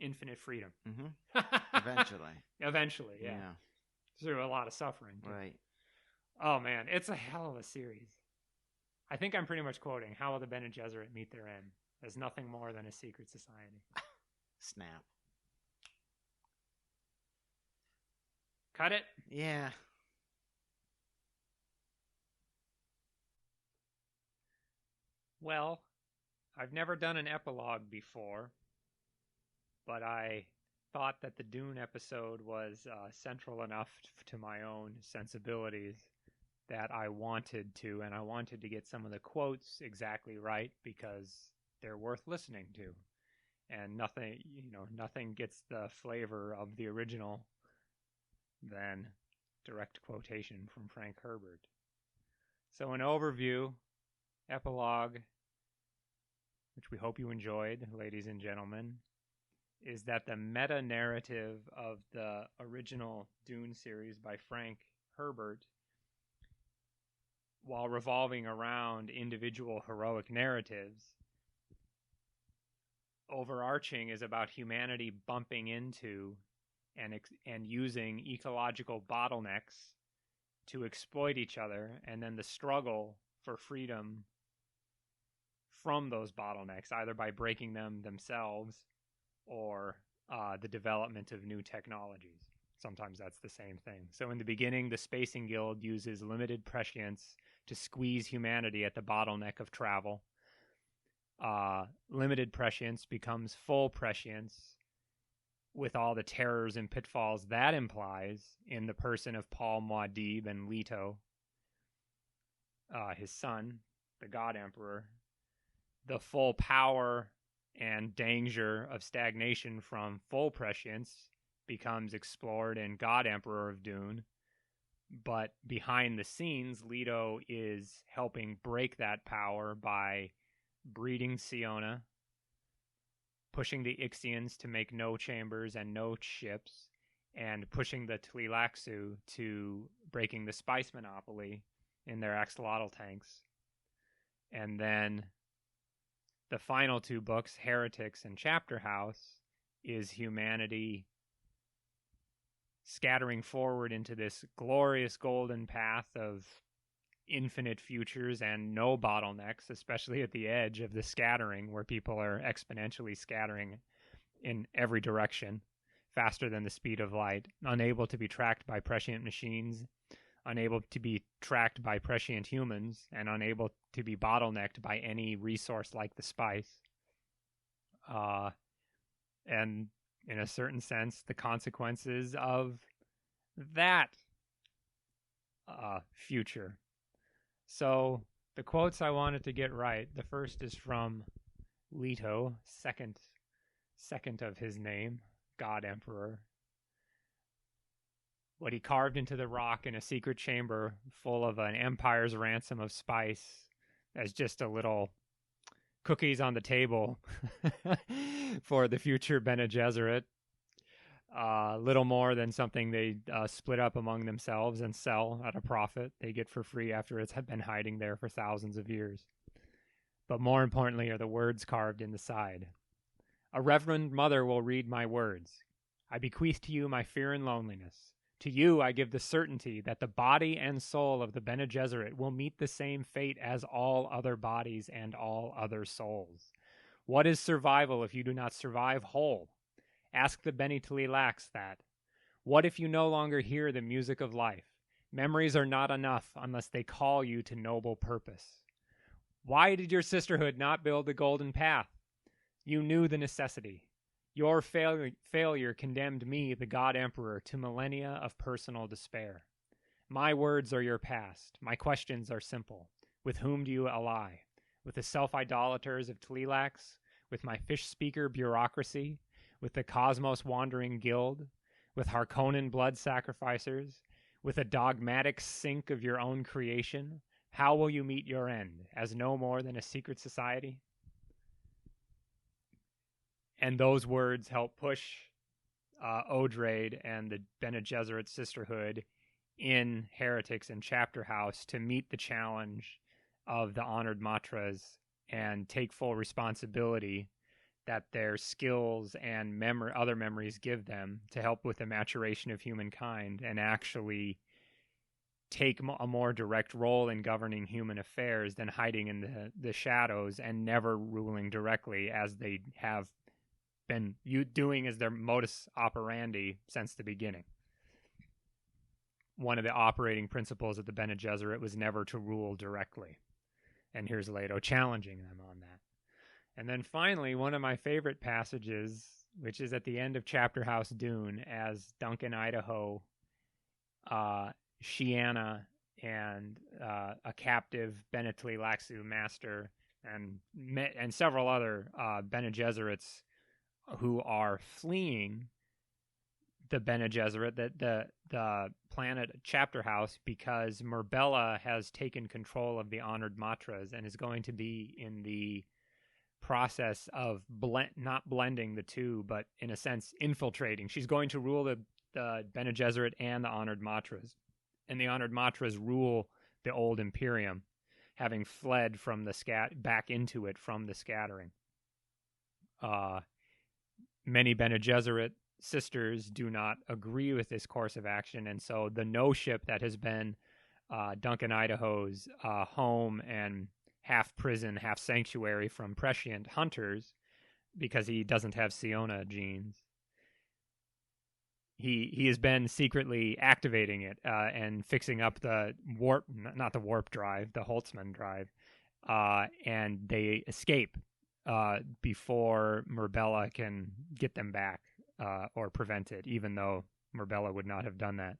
infinite freedom. Mm-hmm. Eventually, yeah. Through a lot of suffering. Right. Oh, man, it's a hell of a series. I think I'm pretty much quoting, how will the Bene Gesserit meet their end as nothing more than a secret society. Snap. Cut it? Yeah. Well, I've never done an epilogue before, but I thought that the Dune episode was central enough to my own sensibilities that I wanted to, and I wanted to get some of the quotes exactly right because they're worth listening to. And nothing gets the flavor of the original than direct quotation from Frank Herbert. So an overview, epilogue, which we hope you enjoyed, ladies and gentlemen, is that the meta-narrative of the original Dune series by Frank Herbert, while revolving around individual heroic narratives, overarching is about humanity bumping into and using ecological bottlenecks to exploit each other, and then the struggle for freedom from those bottlenecks, either by breaking them themselves or the development of new technologies. Sometimes that's the same thing. So in the beginning, the Spacing Guild uses limited prescience to squeeze humanity at the bottleneck of travel. Limited prescience becomes full prescience with all the terrors and pitfalls that implies in the person of Paul Muad'Dib and Leto, his son, the God Emperor. The full power and danger of stagnation from full prescience becomes explored in God Emperor of Dune. But behind the scenes, Leto is helping break that power by breeding Siona, pushing the Ixians to make no chambers and no ships, and pushing the Tleilaxu to breaking the spice monopoly in their axolotl tanks. And then the final two books, Heretics and Chapter House, is humanity scattering forward into this glorious golden path of infinite futures and no bottlenecks, especially at the edge of the scattering where people are exponentially scattering in every direction, faster than the speed of light, unable to be tracked by prescient machines, unable to be tracked by prescient humans, and unable to be bottlenecked by any resource like the spice. And in a certain sense, the consequences of that future. So the quotes I wanted to get right, the first is from Leto, second of his name, God Emperor. What he carved into the rock in a secret chamber full of an empire's ransom of spice as just a little cookies on the table for the future Bene Gesserit. Little more than something they split up among themselves and sell at a profit they get for free after it's been hiding there for thousands of years. But more importantly are the words carved in the side. A reverend mother will read my words. I bequeath to you my fear and loneliness. To you I give the certainty that the body and soul of the Bene Gesserit will meet the same fate as all other bodies and all other souls. What is survival if you do not survive whole? Ask the Bene Tleilax that. What if you no longer hear the music of life? Memories are not enough unless they call you to noble purpose. Why did your sisterhood not build the golden path? You knew the necessity. Your failure condemned me, the God Emperor, to millennia of personal despair. My words are your past. My questions are simple. With whom do you ally? With the self-idolaters of Tleilax? With my fish-speaker bureaucracy? With the cosmos-wandering guild? With Harkonnen blood sacrificers? With a dogmatic sink of your own creation? How will you meet your end? As no more than a secret society? And those words help push Odrade and the Bene Gesserit Sisterhood in Heretics and Chapter House to meet the challenge of the Honored Matras and take full responsibility that their skills and other memories give them to help with the maturation of humankind and actually take a more direct role in governing human affairs than hiding in the shadows and never ruling directly as they have been doing as their modus operandi since the beginning. One of the operating principles of the Bene Gesserit was never to rule directly. And here's Leto challenging them on that. And then finally, one of my favorite passages, which is at the end of Chapter House Dune, as Duncan Idaho, Shiana, and a captive Bene Tleilaxu master, and several other Bene Gesserits who are fleeing the Bene Gesserit, the planet Chapter House, because Murbella has taken control of the Honored Matras and is going to be in the process of not blending the two, but in a sense infiltrating. She's going to rule the Bene Gesserit and the Honored Matras, and the Honored Matras rule the old Imperium, having fled from back into it from the scattering. Many Bene Gesserit sisters do not agree with this course of action, and so the No Ship that has been Duncan Idaho's home and half prison, half sanctuary from prescient hunters, because he doesn't have Siona genes, he has been secretly activating it and fixing up the not the warp drive, the Holtzman drive, and they escape before Murbella can get them back or prevent it, even though Murbella would not have done that.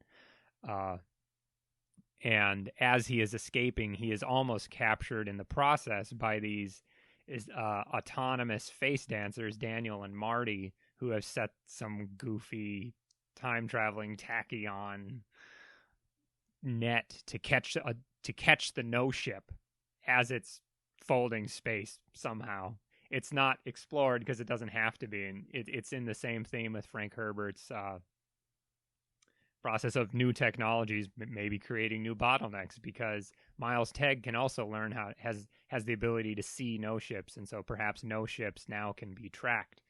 And as he is escaping, he is almost captured in the process by these autonomous face dancers, Daniel and Marty, who have set some goofy time-traveling tachyon net to catch the No Ship as it's folding space somehow. It's not explored because it doesn't have to be, and it's in the same theme with Frank Herbert's process of new technologies, maybe creating new bottlenecks, because Miles Tegg can also learn has the ability to see no ships, and so perhaps no ships now can be tracked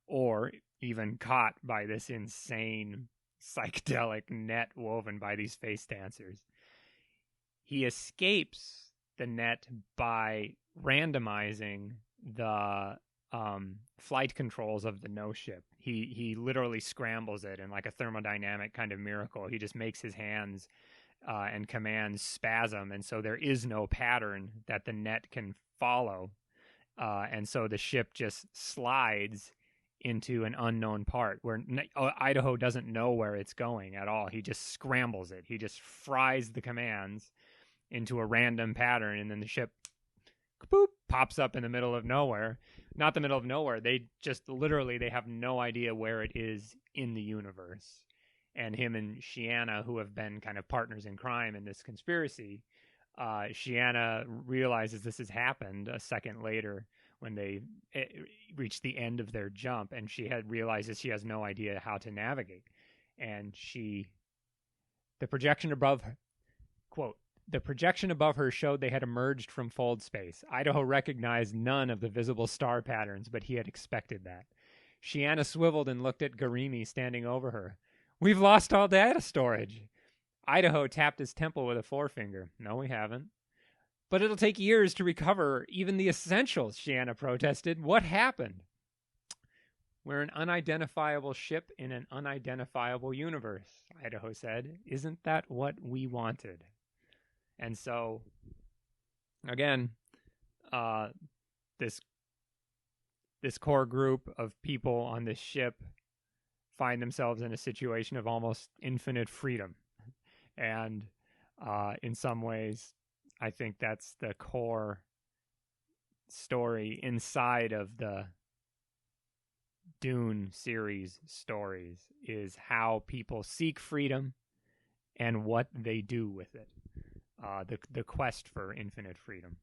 or even caught by this insane psychedelic net woven by these face dancers. He escapes the net by randomizing the flight controls of the No Ship. He literally scrambles it in like a thermodynamic kind of miracle. He just makes his hands and commands spasm, and so there is no pattern that the net can follow. And so the ship just slides into an unknown part where Idaho doesn't know where it's going at all. He just scrambles it. He just fries the commands into a random pattern, and then the ship boop, pops up in the middle of nowhere. Not the middle of nowhere. They just literally, they have no idea where it is in the universe. And him and Shiana, who have been kind of partners in crime in this conspiracy, Shiana realizes this has happened a second later when they reach the end of their jump, and realizes she has no idea how to navigate. And the projection above her, quote, the projection above her showed they had emerged from fold space. Idaho recognized none of the visible star patterns, but he had expected that. Shiana swiveled and looked at Garimi standing over her. We've lost all data storage. Idaho tapped his temple with a forefinger. No, we haven't. But it'll take years to recover even the essentials, Shiana protested. What happened? We're an unidentifiable ship in an unidentifiable universe, Idaho said. Isn't that what we wanted? And so, again, this core group of people on this ship find themselves in a situation of almost infinite freedom. And in some ways, I think that's the core story inside of the Dune series stories, is how people seek freedom and what they do with it. The quest for infinite freedom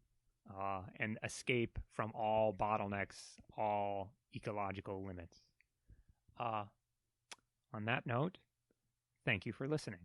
and escape from all bottlenecks, all ecological limits. On that note, thank you for listening.